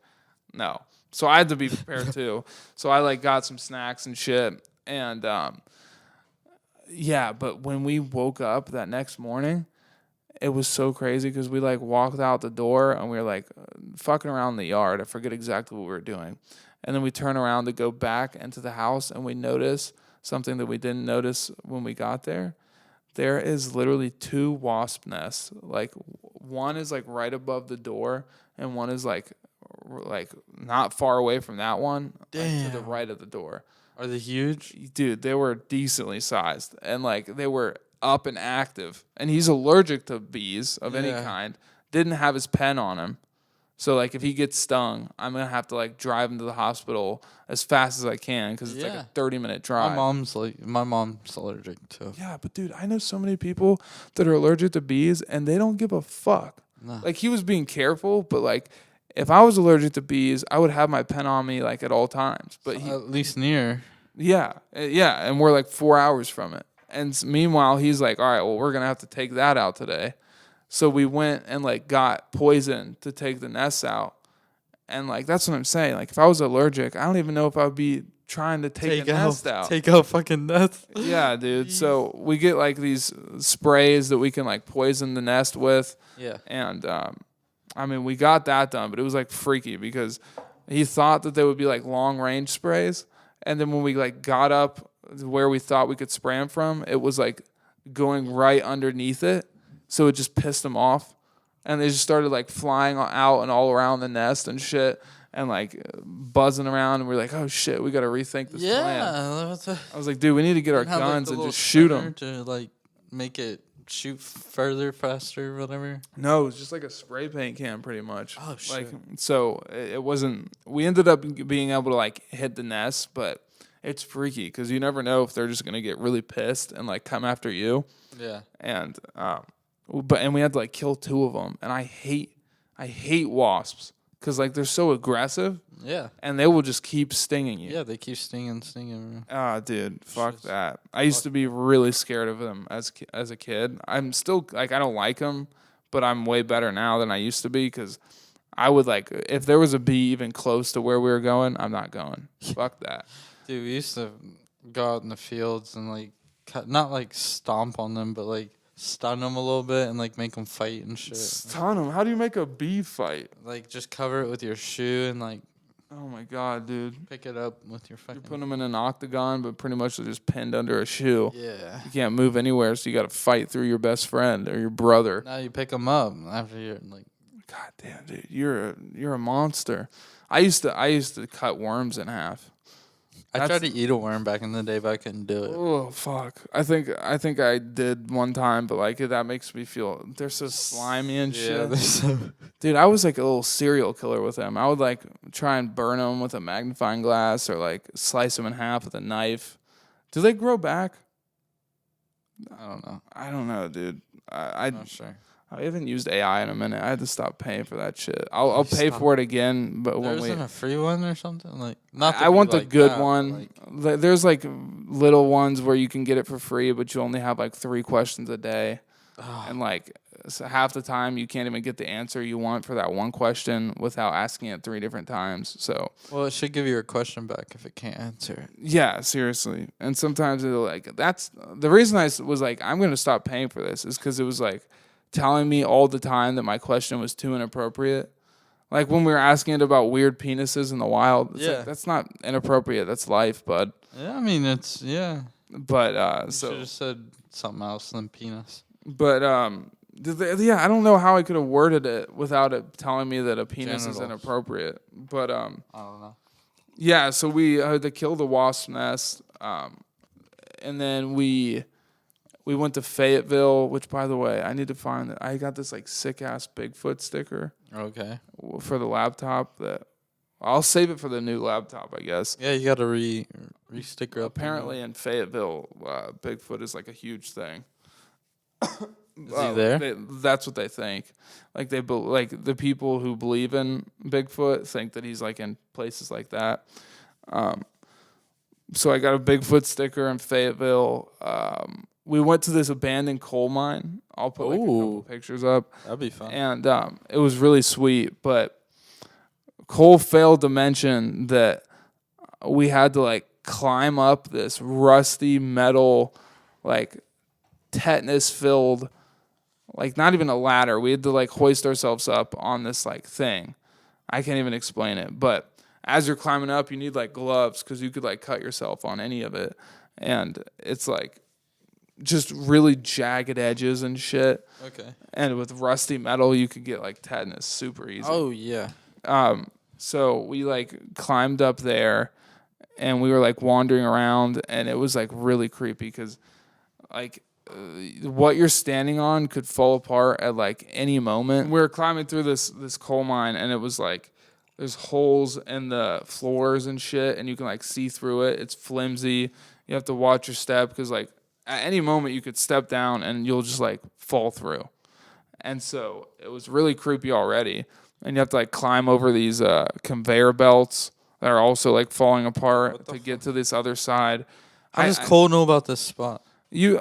no. So I had to be prepared too. So I like got some snacks and shit. And yeah, but when we woke up that next morning, it was so crazy because we like walked out the door and we were like fucking around in the yard. I forget exactly what we were doing. And then we turn around to go back into the house and we notice something that we didn't notice when we got there. There is literally 2 wasp nests. Like one is like right above the door and one is like not far away from that one. Like, to the right of the door. Are they huge? Dude, they were decently sized and like they were up and active. And he's allergic to bees of any kind. Didn't have his pen on him. So like if he gets stung, I'm going to have to like drive him to the hospital as fast as I can because it's like a 30-minute drive. My mom's allergic too. Yeah, but dude, I know so many people that are allergic to bees and they don't give a fuck. Nah. Like he was being careful, but like if I was allergic to bees, I would have my pen on me like at all times. But at least near. Yeah, and we're like 4 hours from it. And meanwhile, he's like, all right, well, we're going to have to take that out today. So we went and like got poison to take the nests out. And like, that's what I'm saying. Like if I was allergic, I don't even know if I would be trying to take a nest out. Take out fucking nest. Yeah, dude. So we get like these sprays that we can like poison the nest with. Yeah. And I mean, we got that done, but it was like freaky because he thought that they would be like long range sprays. And then when we like got up where we thought we could spray them from, it was like going right underneath it. So it just pissed him off. and they just started like flying out and all around the nest and shit, and like buzzing around. And we're like, oh shit, we got to rethink this plan. I was like, dude, we need to get our guns and just shoot them to like make it shoot further, faster, whatever. No, it was just like a spray paint can, pretty much. Oh shit! Like, so it wasn't. We ended up being able to like hit the nest, but it's freaky because you never know if they're just gonna get really pissed and like come after you. Yeah. And we had to like kill 2 of them, and I hate wasps because like they're so aggressive. Yeah. And they will just keep stinging you. Yeah, they keep stinging. Ah, dude, fuck that. I used to be really scared of them as a kid. I'm still like, I don't like them, but I'm way better now than I used to be because I would like, if there was a bee even close to where we were going, I'm not going. Fuck that. Dude, we used to go out in the fields and like not like stomp on them, but like stun them a little bit and like make them fight and shit. Stun them? How do you make a bee fight? Like just cover it with your shoe and like. Oh my god, dude! Pick it up with your fucking. You're putting them in an octagon, but pretty much they're just pinned under a shoe. Yeah. You can't move anywhere, so you got to fight through your best friend or your brother. Now you pick them up after you're like. God damn, dude, you're a monster. I used to cut worms in half. I tried to eat a worm back in the day, but I couldn't do it. Oh fuck! I think I did one time, but like that makes me feel they're so slimy and shit. They're so. Dude, I was like a little serial killer with them. I would like try and burn them with a magnifying glass or like slice them in half with a knife. Do they grow back? I don't know, dude. I'm not sure. I haven't used AI in a minute. I had to stop paying for that shit. I'll pay for it again, but there isn't a free one or something like. Not. I want the like good that, one. Like, there's like little ones where you can get it for free, but you only have like 3 questions a day, and like so half the time you can't even get the answer you want for that one question without asking it 3 different times. So. Well, it should give you a question back if it can't answer it. Yeah, seriously. And sometimes it'll like that's the reason I was like I'm gonna stop paying for this is because it was like. Telling me all the time that my question was too inappropriate. Like when we were asking it about weird penises in the wild. It's like, that's not inappropriate. That's life, bud. Yeah, I mean, it's, yeah. But, you should have said something else than penis. But, I don't know how I could have worded it without it telling me that a penis is inappropriate. But, I don't know. Yeah, so we had to kill the wasp nest. And then we went to Fayetteville, which, by the way, I need to find that. I got this like sick ass Bigfoot sticker. Okay. For the laptop that I'll save it for the new laptop, I guess. Yeah, you got to re-sticker up. Apparently, in Fayetteville, Bigfoot is like a huge thing. Is he there? That's what they think. Like like the people who believe in Bigfoot think that he's like in places like that. So I got a Bigfoot sticker in Fayetteville. We went to this abandoned coal mine. I'll put like a couple pictures up. That'd be fun. And it was really sweet. But Cole failed to mention that we had to like climb up this rusty metal, like tetanus-filled, like not even a ladder. We had to like hoist ourselves up on this like thing. I can't even explain it. But as you're climbing up, you need like gloves because you could like cut yourself on any of it. And it's like, just really jagged edges and shit. Okay. And with rusty metal, you could get like tetanus super easy. Oh yeah. So we like climbed up there, and we were like wandering around, and it was like really creepy because, like, what you're standing on could fall apart at like any moment. We were climbing through this coal mine, and it was like there's holes in the floors and shit, and you can like see through it. It's flimsy. You have to watch your step because like. At any moment, you could step down and you'll just like fall through. And so it was really creepy already. And you have to like climb over these conveyor belts that are also like falling apart to get to this other side. How does Cole know about this spot? You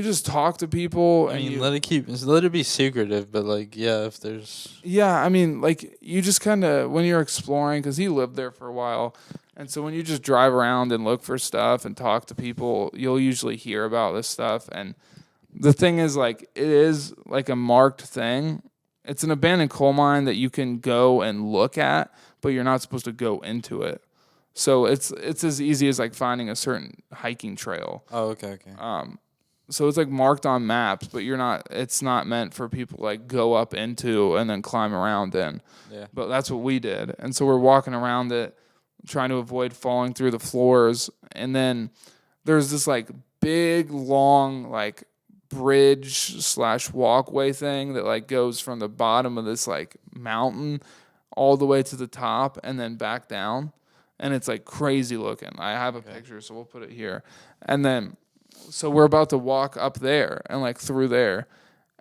just talk to people. I mean, let it be secretive, but like, yeah, if there's. Yeah, I mean, like you just kind of, when you're exploring, because he lived there for a while. And so when you just drive around and look for stuff and talk to people, you'll usually hear about this stuff. And the thing is, like, it is like a marked thing. It's an abandoned coal mine that you can go and look at, but you're not supposed to go into it. So it's as easy as like finding a certain hiking trail. Oh, okay. So it's like marked on maps, but it's not meant for people to like go up into and then climb around in. Yeah. But that's what we did. And so we're walking around it, trying to avoid falling through the floors. And then there's this like big, long, like bridge/walkway thing that like goes from the bottom of this like mountain all the way to the top and then back down. And it's like crazy looking. I have a picture, so we'll put it here. And then, so we're about to walk up there and like through there.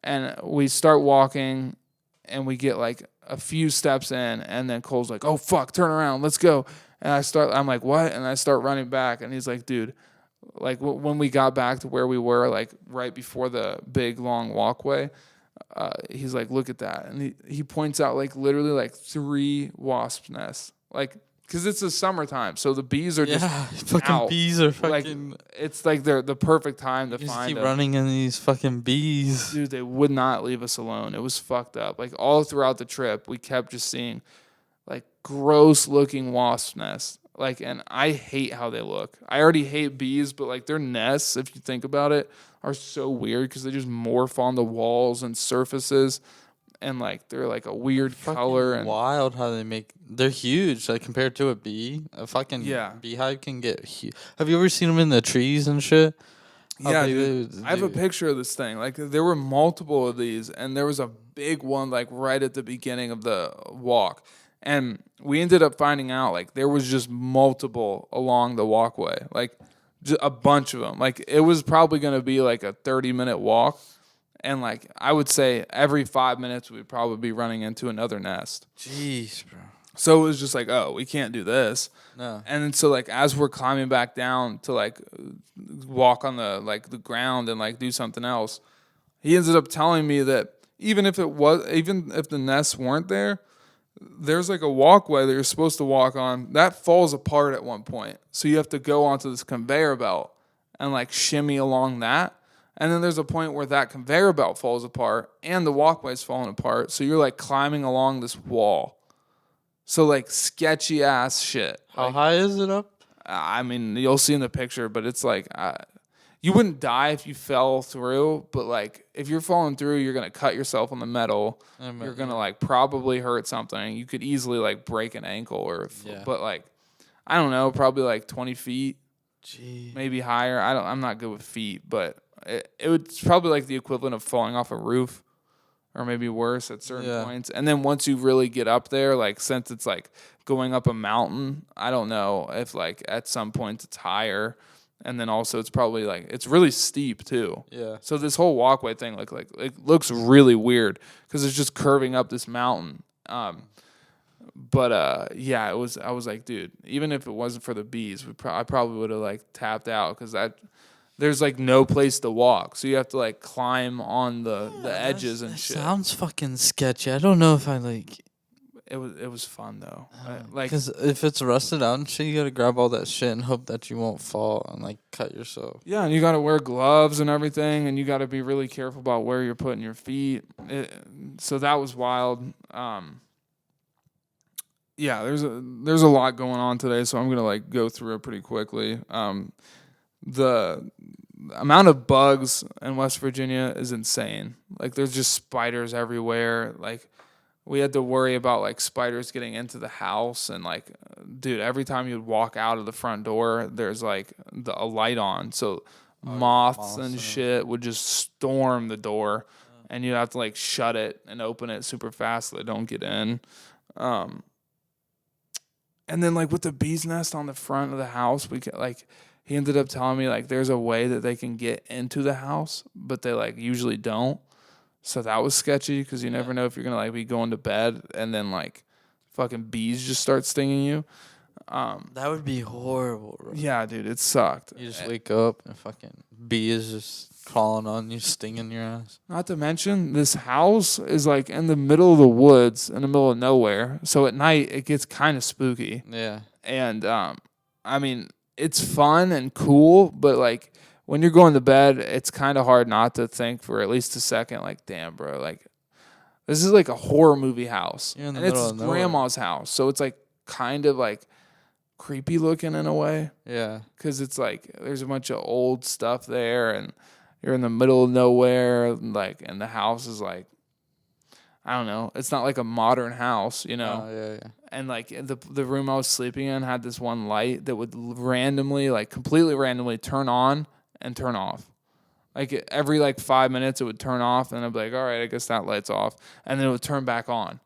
And we start walking and we get like a few steps in. And then Cole's like, oh, fuck, turn around, let's go. And I'm like, what? And I start running back. And he's like, dude, like when we got back to where we were, like right before the big long walkway, he's like, look at that. And he points out like literally like 3 wasp nests. Like, because it's the summertime, so the bees are just fucking out. bees are fucking. Like, it's like they're the perfect time to You just find keep them. running in these fucking bees. Dude, they would not leave us alone. It was fucked up. Like all throughout the trip, we kept just seeing like gross looking wasp nests. Like, and I hate how they look. I already hate bees, but like their nests, if you think about it, are so weird because they just morph on the walls and surfaces. And like they're like a weird color and wild how they make. They're huge like compared to a bee. A fucking beehive can get huge. Have you ever seen them in the trees and shit? Yeah, dude. I have a picture of this thing. Like there were multiple of these, and there was a big one like right at the beginning of the walk. And we ended up finding out like there was just multiple along the walkway, like just a bunch of them. Like it was probably going to be like a 30-minute walk. And, like, I would say every 5 minutes we'd probably be running into another nest. Jeez, bro. So it was just like, oh, we can't do this. No. And then so, like, as we're climbing back down to, like, walk on the, like, the ground and, like, do something else, he ended up telling me that even if the nests weren't there, there's, like, a walkway that you're supposed to walk on. That falls apart at one point. So you have to go onto this conveyor belt and, like, shimmy along that. And then there's a point where that conveyor belt falls apart and the walkway's falling apart. So you're like climbing along this wall. So like sketchy ass shit. How like, high is it up? I mean, you'll see in the picture, but it's like you wouldn't die if you fell through. But like if you're falling through, you're going to cut yourself on the metal. You're going to like probably hurt something. You could easily like break an ankle but like, I don't know, probably like 20 feet, maybe higher. I'm not good with feet, but it's probably like the equivalent of falling off a roof or maybe worse at certain points. And then once you really get up there, like since it's like going up a mountain, I don't know if like at some points it's higher. And then also it's probably like, it's really steep too. Yeah. So this whole walkway thing like it looks really weird because it's just curving up this mountain. But I was like, dude, even if it wasn't for the bees, I probably would have like tapped out because there's like no place to walk, so you have to like climb on the edges and shit. Sounds fucking sketchy. I don't know if I like. It was fun though. Because if it's rusted out and shit, you gotta grab all that shit and hope that you won't fall and like cut yourself. Yeah, and you gotta wear gloves and everything, and you gotta be really careful about where you're putting your feet. So that was wild. Yeah, there's a lot going on today, so I'm gonna like go through it pretty quickly. The amount of bugs in West Virginia is insane. Like there's just spiders everywhere. Like we had to worry about like spiders getting into the house, and like, dude, every time you'd walk out of the front door, there's like a light on, so moths and shit would just storm the door, and you'd have to like shut it and open it super fast so they don't get in. And then like with the bee's nest on the front of the house, he ended up telling me like there's a way that they can get into the house, but they like usually don't. So that was sketchy because you never know if you're gonna like be going to bed and then like fucking bees just start stinging you. That would be horrible, bro. Yeah, dude, it sucked. You just wake up and fucking bee is just crawling on you, stinging your ass. Not to mention, this house is like in the middle of the woods, in the middle of nowhere. So at night, it gets kind of spooky. Yeah. And, I mean, it's fun and cool, but like when you're going to bed, it's kind of hard not to think for at least a second, like, damn, bro, like this is like a horror movie house. You're in the and middle it's of nowhere. grandma's house. So it's like kind of like creepy looking in a way. Yeah. Because it's like there's a bunch of old stuff there, and you're in the middle of nowhere, like, and the house is like, I don't know. It's not like a modern house, you know. Oh, yeah. And like the room I was sleeping in had this one light that would randomly, like completely randomly, turn on and turn off. Like every like 5 minutes, it would turn off, and I'd be like, all right, I guess that light's off, and then it would turn back on.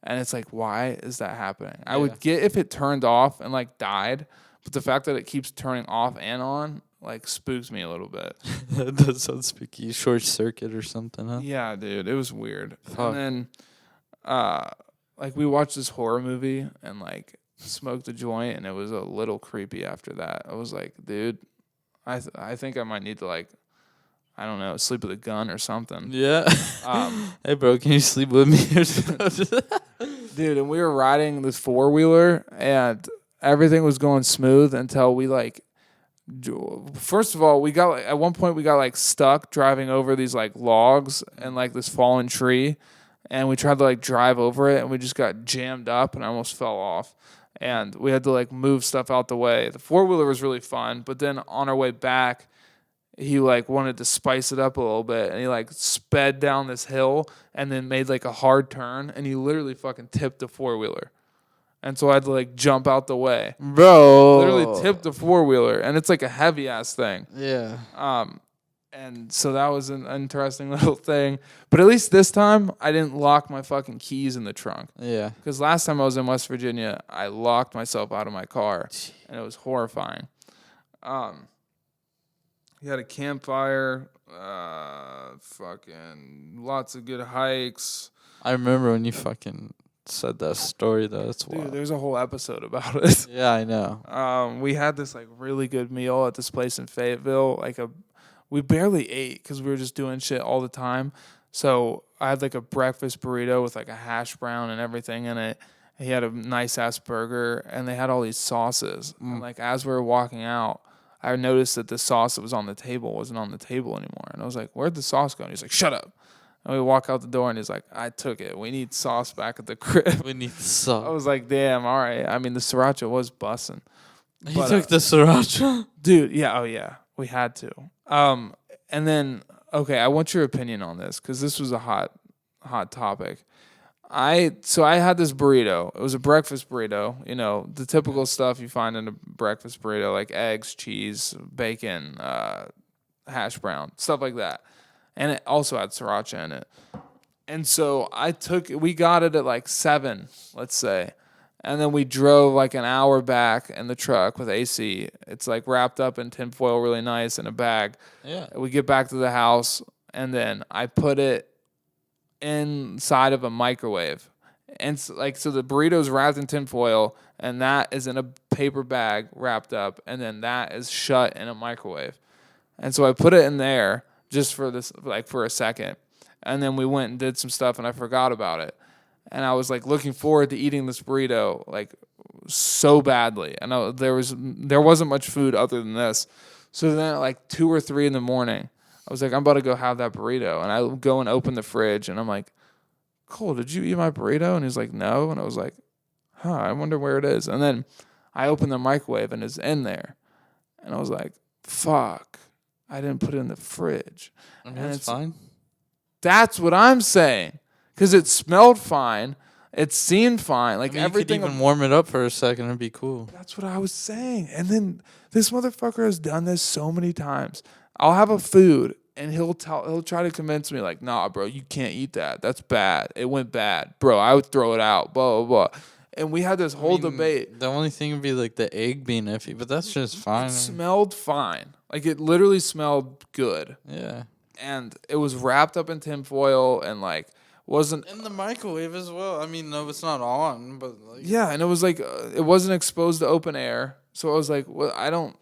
And it's like, why is that happening? I would get if it turned off and like died, but the fact that it keeps turning off and on like spooks me a little bit. That does sound spooky. Short circuit or something, huh? Yeah, dude, it was weird. Fuck. And then, like we watched this horror movie and like smoked a joint, and it was a little creepy after that. I was like, dude, I think I might need to like, I don't know, sleep with a gun or something. Yeah. Hey, bro, can you sleep with me or something? Dude, and we were riding this 4-wheeler, and everything was going smooth until we like. First of all, we got like, at one point we got like stuck driving over these like logs and like this fallen tree, and we tried to like drive over it, and we just got jammed up and I almost fell off, and we had to like move stuff out the way. The 4-wheeler was really fun, but then on our way back, he like wanted to spice it up a little bit, and he like sped down this hill and then made like a hard turn, and he literally fucking tipped the 4-wheeler. And so I had to like jump out the way. Bro. Literally tipped the 4-wheeler, and it's like a heavy ass thing. Yeah. And so that was an interesting little thing. But at least this time I didn't lock my fucking keys in the trunk. Yeah. Because last time I was in West Virginia, I locked myself out of my car, and it was horrifying. We had a campfire, fucking lots of good hikes. I remember when you fucking said that story, though. That's wild. Dude, there's a whole episode about it. Yeah, I know. We had this like really good meal at this place in Fayetteville. We barely ate because we were just doing shit all the time. So I had like a breakfast burrito with like a hash brown and everything in it. He had a nice ass burger, and they had all these sauces. And like as we were walking out, I noticed that the sauce that was on the table wasn't on the table anymore. And I was like, where'd the sauce go? And he's like, shut up. And we walk out the door, and he's like, I took it. We need sauce back at the crib. We need the sauce. I was like, damn, all right. I mean, the sriracha was bussin'. He took the sriracha? Dude, yeah, oh yeah. We had to. And then, okay, I want your opinion on this, because this was a hot topic. So I had this burrito. It was a breakfast burrito. You know, the typical stuff you find in a breakfast burrito, like eggs, cheese, bacon, hash brown, stuff like that. And it also had sriracha in it. And so we got it at like 7, let's say. And then we drove like an hour back in the truck with AC. It's like wrapped up in tinfoil really nice in a bag. Yeah. We get back to the house, and then I put it inside of a microwave. And so the burrito's wrapped in tinfoil, and that is in a paper bag wrapped up, and then that is shut in a microwave. And so I put it in there just for this, like for a second. And then we went and did some stuff, and I forgot about it. And I was like looking forward to eating this burrito like so badly. And there wasn't much food other than this. So then at like 2 or 3 in the morning, I was like, I'm about to go have that burrito. And I go and open the fridge, and I'm like, Cole, did you eat my burrito? And he's like, no. And I was like, I wonder where it is. And then I opened the microwave, and it's in there. And I was like, fuck, I didn't put it in the fridge. And it's fine. That's what I'm saying. Because it smelled fine. It seemed fine. Like everything. You could even warm it up for a second and be cool. That's what I was saying. And then this motherfucker has done this so many times. I'll have a food, and he'll try to convince me like, nah, bro, you can't eat that. That's bad. It went bad. Bro, I would throw it out. Blah, blah, blah. And we had this whole debate. The only thing would be like the egg being iffy, but that's just fine. It smelled fine. Like it literally smelled good. Yeah. And it was wrapped up in tinfoil, and like wasn't in the microwave as well. I mean, no, it's not on, but like yeah, and it was like it wasn't exposed to open air. So I was like, well,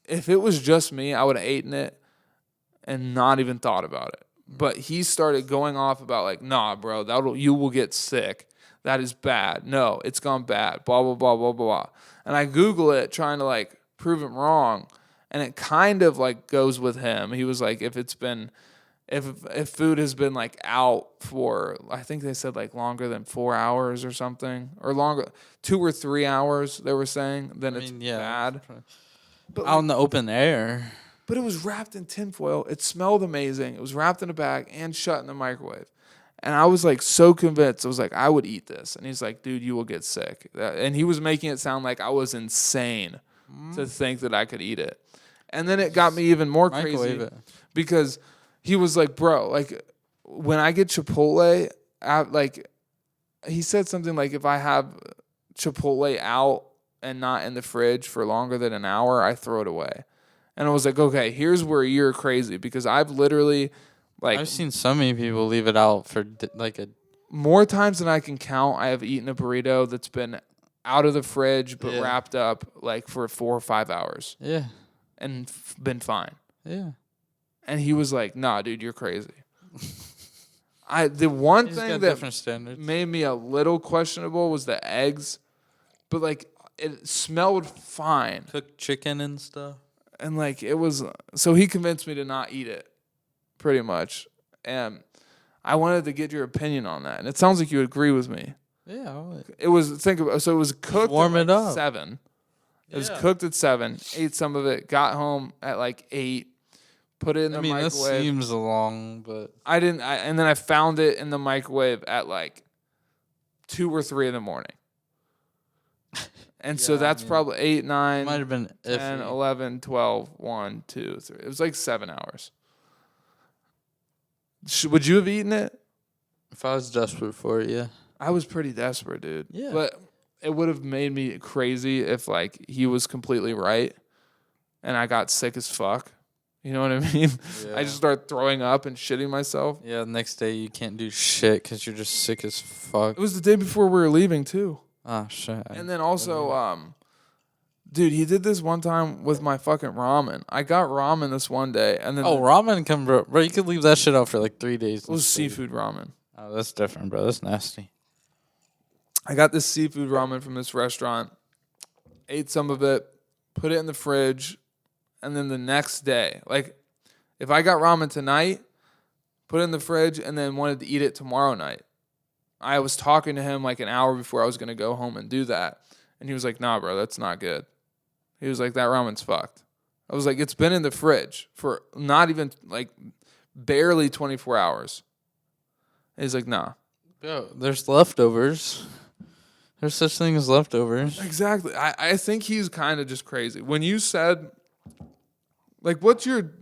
if it was just me, I would have eaten it and not even thought about it. But he started going off about like, nah, bro, you will get sick. That is bad. No, it's gone bad. Blah, blah, blah, blah, blah. And I Google it trying to like prove him wrong. And it kind of like goes with him. He was like, if food has been like out for, I think they said like longer than 4 hours or something, or longer, 2 or 3 hours, they were saying, then it's bad. But out in the open air. But it was wrapped in tinfoil. It smelled amazing. It was wrapped in a bag and shut in the microwave. And I was like so convinced. I was like, I would eat this. And he's like, dude, you will get sick. And he was making it sound like I was insane to think that I could eat it. And then it got me even more crazy because he was like, bro, like when I get Chipotle, like he said something like if I have Chipotle out and not in the fridge for longer than an hour, I throw it away. And I was like, okay, here's where you're crazy because I've literally, like, I've seen so many people leave it out for like a more times than I can count. I have eaten a burrito that's been out of the fridge but wrapped up like for 4 or 5 hours. Yeah, and been fine. Yeah, and he was like, "Nah, dude, you're crazy." The one thing that made me a little questionable was the eggs, but like it smelled fine. Cooked chicken and stuff. And like it was, so he convinced me to not eat it, pretty much. And I wanted to get your opinion on that. And it sounds like you agree with me. Yeah. It was so it was cooked warm at it up. 7. It was cooked at 7. Ate some of it. Got home at like 8. Put it in the microwave. That seems long, but I didn't. And then I found it in the microwave at like 2 or 3 in the morning. And so that's probably 8, 9, might have been 10, 11, 12, 1, 2, 3. It was like 7 hours. Would you have eaten it? If I was desperate for it, yeah. I was pretty desperate, dude. Yeah. But it would have made me crazy if like he was completely right and I got sick as fuck. You know what I mean? Yeah. I just started throwing up and shitting myself. Yeah, the next day you can't do shit because you're just sick as fuck. It was the day before we were leaving, too. Oh, shit. And then also, dude, he did this one time with my fucking ramen. I got ramen this one day. And then ramen bro, you could leave that shit out for like 3 days. It was seafood ramen. Oh, that's different, bro. That's nasty. I got this seafood ramen from this restaurant, ate some of it, put it in the fridge, and then the next day, like, if I got ramen tonight, put it in the fridge, and then wanted to eat it tomorrow night. I was talking to him like an hour before I was going to go home and do that. And he was like, nah, bro, that's not good. He was like, that ramen's fucked. I was like, it's been in the fridge for not even, like, barely 24 hours. And he's like, nah. Bro, there's leftovers. There's such thing as leftovers. Exactly. I think he's kind of just crazy. When you said, like, what's your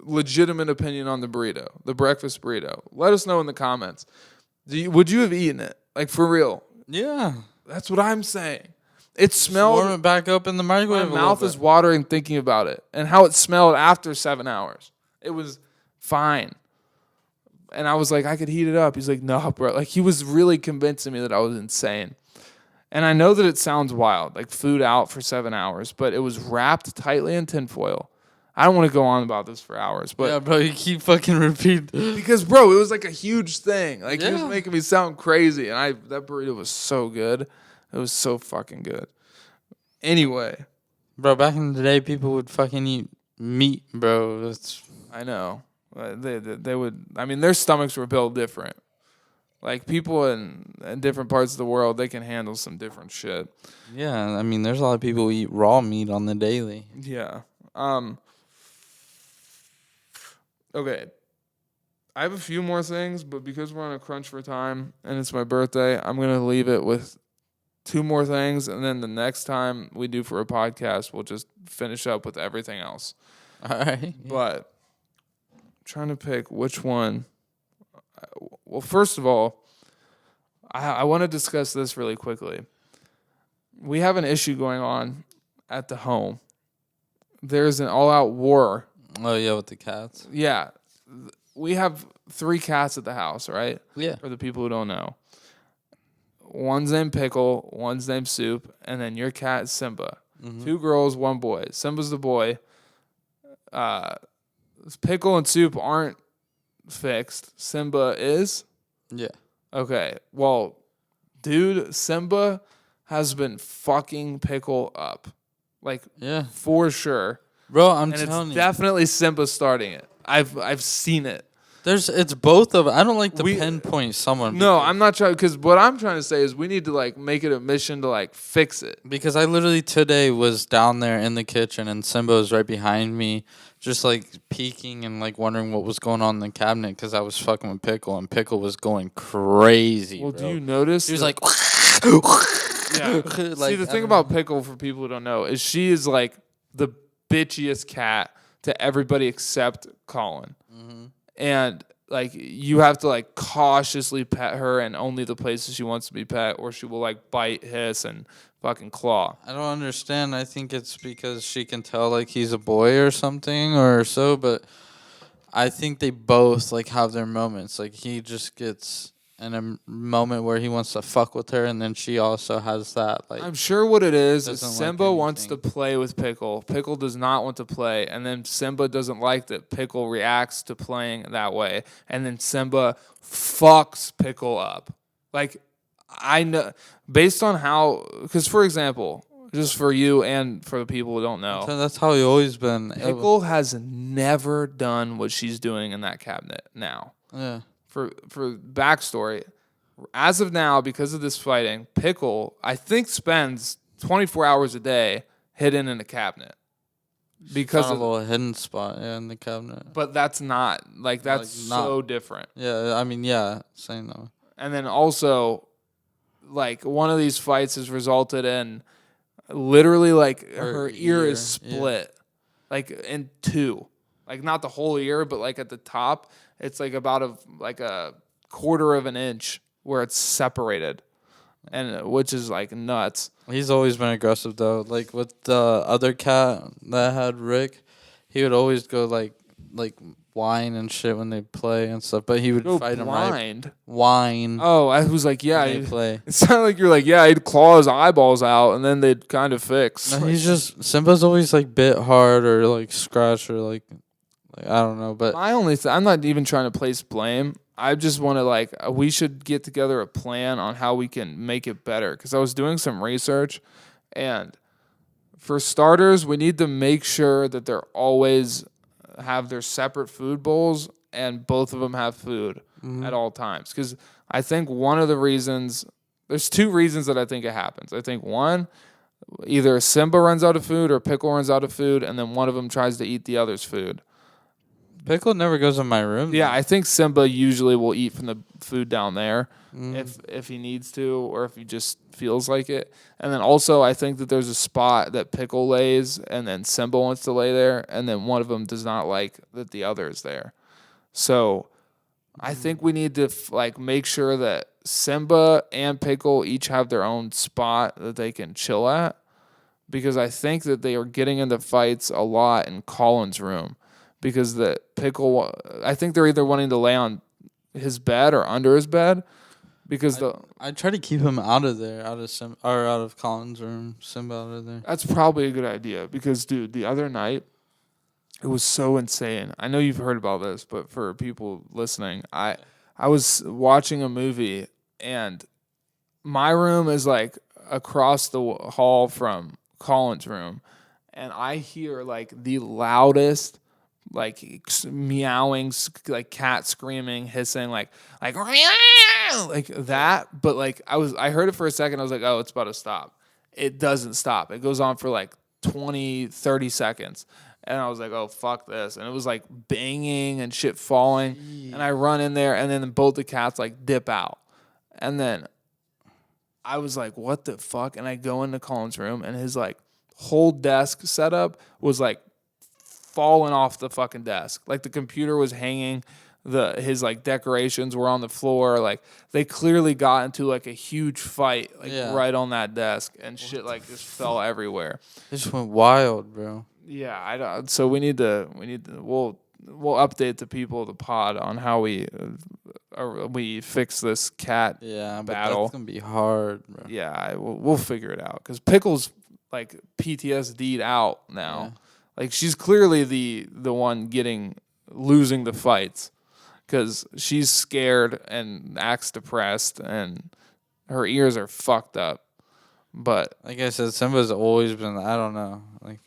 legitimate opinion on the burrito, the breakfast burrito? Let us know in the comments. Would you have eaten it? Like, for real? Yeah. That's what I'm saying. It smelled... Warm it back up in the microwave. My mouth is watering thinking about it. And how it smelled after 7 hours. It was fine. And I was like, I could heat it up. He's like, no, bro. Like, he was really convincing me that I was insane. And I know that it sounds wild, like food out for 7 hours, but it was wrapped tightly in tinfoil. I don't want to go on about this for hours, but yeah, bro, you keep fucking repeating because, bro, it was like a huge thing. Like he was making me sound crazy, and that burrito was so good. It was so fucking good. Anyway, bro, back in the day, people would fucking eat meat, bro. I know they would. I mean, their stomachs were built different. Like people in different parts of the world, they can handle some different shit. Yeah, I mean, there's a lot of people who eat raw meat on the daily. Yeah. Okay, I have a few more things, but because we're on a crunch for time and it's my birthday, I'm going to leave it with 2 more things, and then the next time we do for a podcast, we'll just finish up with everything else. All right. Yeah. But I'm trying to pick which one. Well, first of all, I want to discuss this really quickly. We have an issue going on at the home. There's an all-out war. Oh, yeah, with the cats? Yeah. We have 3 cats at the house, right? Yeah. For the people who don't know. One's named Pickle, one's named Soup, and then your cat is Simba. Mm-hmm. 2 girls, 1 boy. Simba's the boy. Pickle and Soup aren't fixed. Simba is? Yeah. Okay. Well, dude, Simba has been fucking Pickle up. Like, for sure. Bro, I'm telling you. It's definitely Simba starting it. I've seen it. It's both of. I don't like to pinpoint someone. No, I'm not trying, because what I'm trying to say is we need to like make it a mission to like fix it. Because I literally today was down there in the kitchen and Simba was right behind me, just like peeking and like wondering what was going on in the cabinet because I was fucking with Pickle and Pickle was going crazy. Well, bro. do you notice? He was like, yeah. like, See, the thing about Pickle, for people who don't know, is she is like the bitchiest cat to everybody except Colin. Mm-hmm. And like you have to like cautiously pet her and only the places she wants to be pet, or she will like bite, hiss, and fucking claw. I don't understand. I think it's because she can tell like he's a boy or something or so, but I think they both like have their moments. Like he just gets in a moment where he wants to fuck with her, and then she also has that. Like I'm sure what it is Simba like wants to play with Pickle. Pickle does not want to play, and then Simba doesn't like that Pickle reacts to playing that way, and then Simba fucks Pickle up. Like I know based on how, because for example, just for you and for the people who don't know, that's how he always been. Pickle has never done what she's doing in that cabinet now. Yeah. For backstory, as of now, because of this fighting, Pickle, I think, spends 24 hours a day hidden in a cabinet. Because of a little hidden spot, in the cabinet. But that's not, like, that's like so different. Yeah, I mean, yeah, saying that. And then also, like, one of these fights has resulted in literally, like, her ear is split, like, in two. Like, not the whole ear, but, like, at the top, it's, like, about a quarter of an inch where it's separated, and which is, like, nuts. He's always been aggressive, though. Like, with the other cat that had Rick, he would always go, like whine and shit when they play and stuff, but he would fight him right. Whine. Oh, I was like, yeah, they play. It sounded like you're like, yeah, he'd claw his eyeballs out, and then they'd kind of fix. No, he's just Simba's always like bit hard or like scratch or like I don't know. But my only I'm not even trying to place blame. I just want to like we should get together a plan on how we can make it better, because I was doing some research, and for starters, we need to make sure that they're always have their separate food bowls and both of them have food at all times. Because I think one of the reasons, there's two reasons that I think it happens. I think one, either Simba runs out of food or Pickle runs out of food, and then one of them tries to eat the other's food. Pickle never goes in my room. Yeah, I think Simba usually will eat from the food down there if he needs to, or if he just feels like it. And then also I think that there's a spot that Pickle lays, and then Simba wants to lay there, and then one of them does not like that the other is there. So I think we need to make sure that Simba and Pickle each have their own spot that they can chill at, because I think that they are getting into fights a lot in Colin's room. Because the Pickle, I think they're either wanting to lay on his bed or under his bed. Because I try to keep him out of there, out of Colin's room, Simba out of there. That's probably a good idea. Because, dude, the other night, it was so insane. I know you've heard about this, but for people listening, I was watching a movie, and my room is like across the hall from Colin's room, and I hear like the loudest, like meowing, like cat screaming, hissing, like that. But like I heard it for a second. I was like, oh, it's about to stop. It doesn't stop. It goes on for like 20, 30 seconds. And I was like, oh, fuck this. And it was like banging and shit falling. Yeah. And I run in there, and then both the cats like dip out. And then I was like, what the fuck? And I go into Colin's room, and his like whole desk setup was like falling off the fucking desk. Like the computer was hanging, his like decorations were on the floor. Like they clearly got into like a huge fight, like right on that desk, and shit like just fell everywhere. It just went wild, bro. Yeah, I don't. So we need to. We'll update the people of the pod on how we fix this cat battle. But that's gonna be hard, bro. Yeah, we'll figure it out, because Pickle's like PTSD'd out now. Yeah. Like she's clearly the one losing the fights, because she's scared and acts depressed, and her ears are fucked up. But like I said, Simba's always been, I don't know, like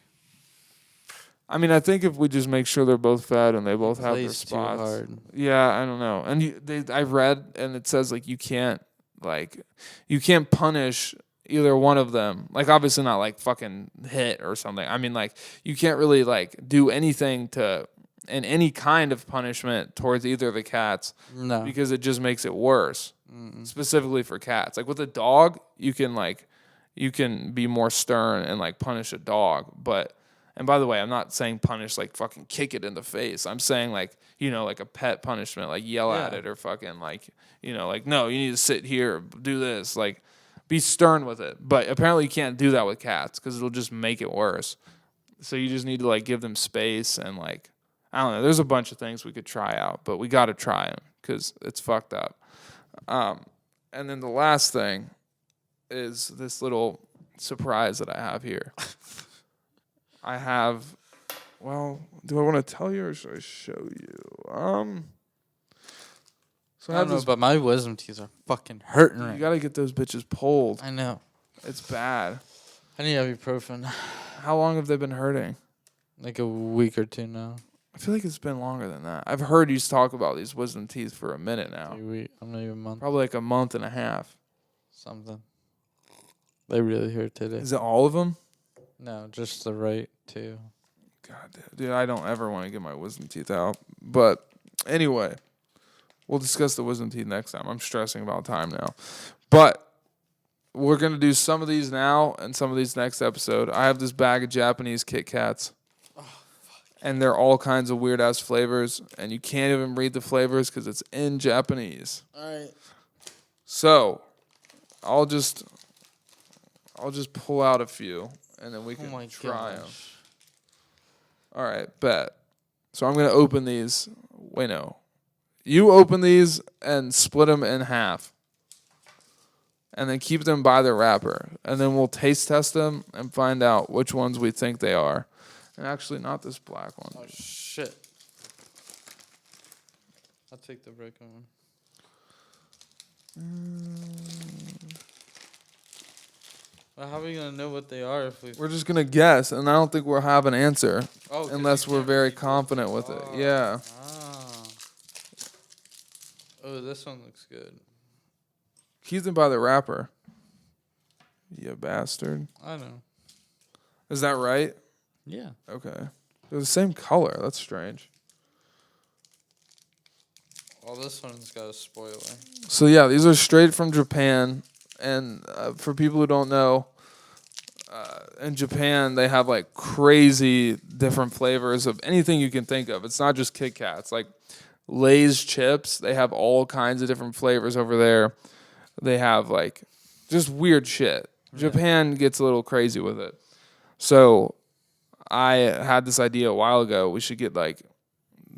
I mean, I think if we just make sure they're both fed and they both have their Plays too spots. hard. Yeah, I don't know. And I read, and it says like you can't punish either one of them. Like obviously not like fucking hit or something. I mean like you can't really like do anything in any kind of punishment towards either of the cats. No. Because it just makes it worse. Specifically for cats. Like with a dog, you can be more stern and like punish a dog, but and by the way, I'm not saying punish like fucking kick it in the face. I'm saying like, like a pet punishment, like yell at it or fucking like, like, no, you need to sit here, do this, like be stern with it. But apparently you can't do that with cats because it'll just make it worse. So you just need to like give them space and like, I don't know. There's a bunch of things we could try out, but we got to try them because it's fucked up. And then the last thing is this little surprise that I have here. I have, do I want to tell you or should I show you? So I don't know, but my wisdom teeth are fucking hurting right You got to get those bitches pulled. I know. It's bad. I need ibuprofen. How long have they been hurting? Like a week or two now. I feel like it's been longer than that. I've heard you talk about these wisdom teeth for a minute now. I'm not even a month. Probably like a month and a half. Something. They really hurt today. Is it all of them? No, just the right two. God damn. Dude, I don't ever want to get my wisdom teeth out. But anyway, we'll discuss the wisdom teeth next time. I'm stressing about time now. But we're going to do some of these now and some of these next episode. I have this bag of Japanese KitKats. And they're all kinds of weird-ass flavors. And you can't even read the flavors because it's in Japanese. All right. So, I'll just pull out a few. And then we can try them. All right, bet. So I'm going to open these. Wait, no. You open these and split them in half. And then keep them by the wrapper. And then we'll taste test them and find out which ones we think they are. And actually, not this black one. Oh, shit. I'll take the broken one. Well, how are we going to know what they are if we... We're just going to guess, and I don't think we'll have an answer unless we're very confident it. with it. Yeah. Oh, this one looks good. Keep them by the wrapper. You bastard. I know. Is that right? Yeah. Okay. They're the same color. That's strange. Well, this one's got a spoiler. So, yeah, these are straight from Japan. And for people who don't know, in Japan, they have, like, crazy different flavors of anything you can think of. It's not just KitKats. Like, Lay's chips, they have all kinds of different flavors over there. They have, like, just weird shit. Yeah. Japan gets a little crazy with it. So I had this idea a while ago. We should get, like,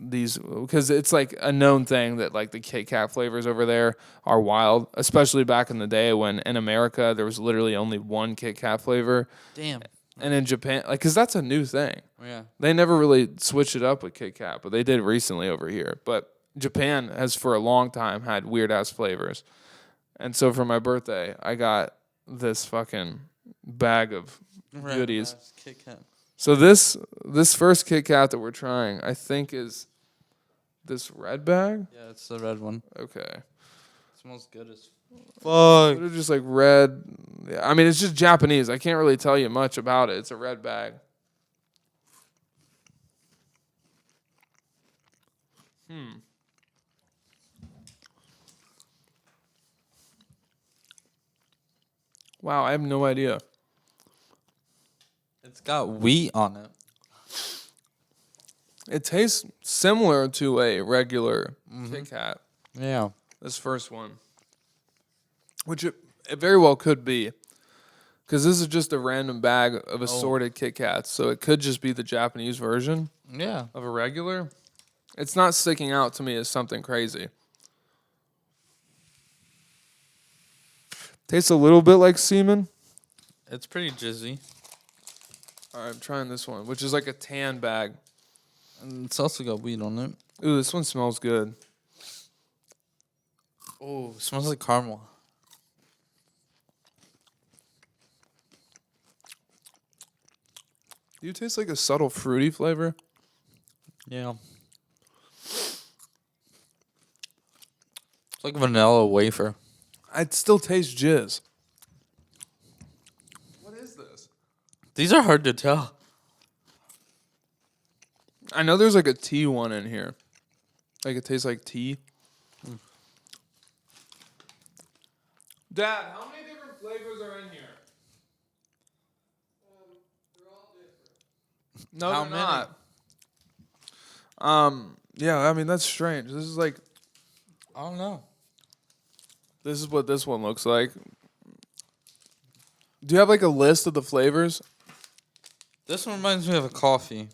these, because it's, like, a known thing that, like, the KitKat flavors over there are wild, especially back in the day when in America there was literally only one KitKat flavor. Damn. And in Japan, like, because that's a new thing. Yeah. They never really switched it up with KitKat, but they did recently over here. But Japan has for a long time had weird-ass flavors. And so for my birthday, I got this fucking bag of goodies. KitKat. So this first KitKat that we're trying, I think is this red bag. Yeah, it's the red one. Okay. It smells good as fuck. They're just like red. Yeah, I mean, it's just Japanese. I can't really tell you much about it. It's a red bag. Wow, I have no idea. It's got wheat on it. It tastes similar to a regular KitKat. Yeah. This first one. Which it very well could be. Because this is just a random bag of assorted KitKats. So it could just be the Japanese version of a regular. It's not sticking out to me as something crazy. Tastes a little bit like semen. It's pretty jizzy. All right, I'm trying this one, which is like a tan bag. And it's also got weed on it. Ooh, this one smells good. Oh, smells like caramel. Do you taste like a subtle fruity flavor? Yeah. It's like vanilla wafer. I'd still taste jizz. What is this? These are hard to tell. I know there's like a tea one in here. Like it tastes like tea. Dad, how many different flavors are in here? They're all different. No, How they're many? not. Yeah, I mean that's strange. This is like I don't know. this is what this one looks like. Do you have like a list of the flavors? This one reminds me of a coffee.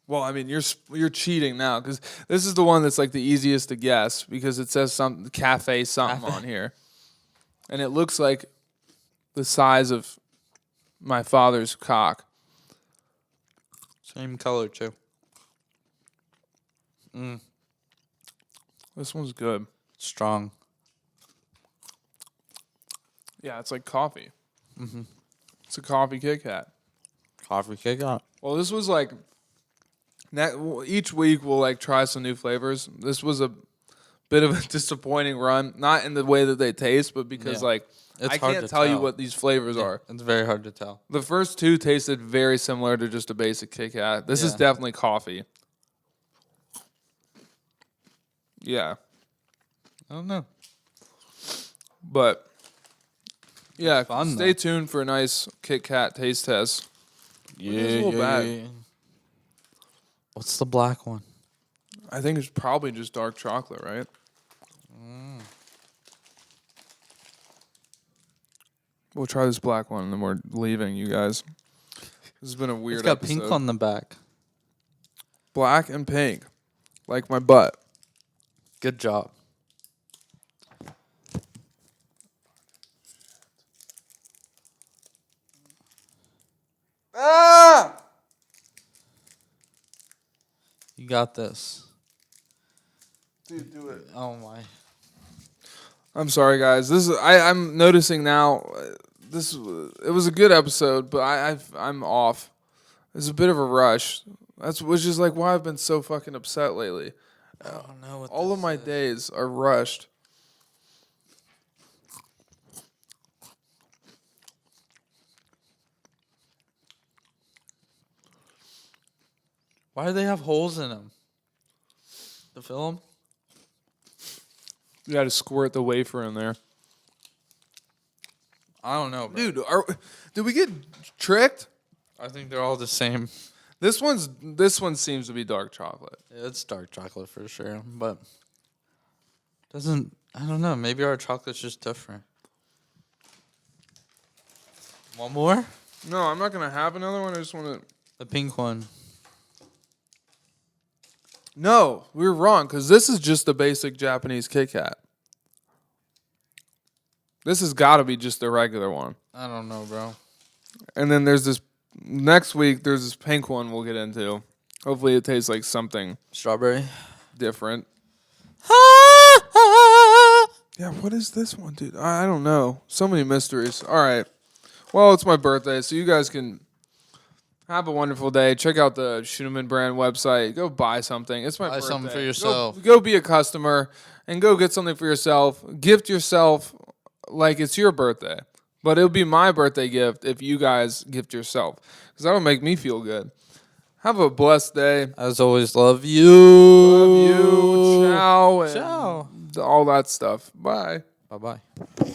Well, I mean, you're cheating now because this is the one that's like the easiest to guess because it says some cafe something on here, and it looks like the size of my father's cock. Same color too. This one's good. Strong. Yeah, it's like coffee. It's a coffee KitKat. Coffee KitKat. Well, this was like each week we'll like try some new flavors. This was a bit of a disappointing run, not in the way that they taste, but because like It's I hard can't to tell you tell. what these flavors are. It's very hard to tell. The first two tasted very similar to just a basic KitKat. This is Yeah. definitely coffee. Yeah, I don't know. but yeah, Fun, stay though. tuned for a nice KitKat taste test. Yeah, this little bag? What's the black one? I think it's probably just dark chocolate, right? We'll try this black one, and then we're leaving, you guys. This has been a weird It's got episode. pink on the back. Black and pink, like my butt. Good job. Ah! You got this. Dude, do it. Oh my. I'm sorry, guys. This is I'm noticing now. It was a good episode, but I'm off. It's a bit of a rush. Which is like why I've been so fucking upset lately. I don't know what All of this my is. days are rushed. Why do they have holes in them? To fill them? You got to squirt the wafer in there, I don't know, bro. dude. Did we get tricked? I think they're all the same. This one seems to be dark chocolate. It's dark chocolate for sure, but I don't know. Maybe our chocolate's just different. One more? No, I'm not gonna have another one. I just want to. The pink one. No, we were wrong because this is just the basic Japanese KitKat. This has got to be just the regular one. I don't know, bro. And then there's this next week. There's this pink one we'll get into. Hopefully, it tastes like something Strawberry. different. Yeah, what is this one, dude? I don't know. So many mysteries. All right. Well, it's my birthday, so you guys can have a wonderful day. Check out the Scheuneman brand website. Go buy something. It's my Buy birthday. something for yourself. Go be a customer and go get something for yourself. Gift yourself like it's your birthday. But it'll be my birthday gift if you guys gift yourself. Because that'll make me feel good. Have a blessed day. As always, love you. Love you. Ciao. And Ciao. all that stuff. Bye. Bye-bye.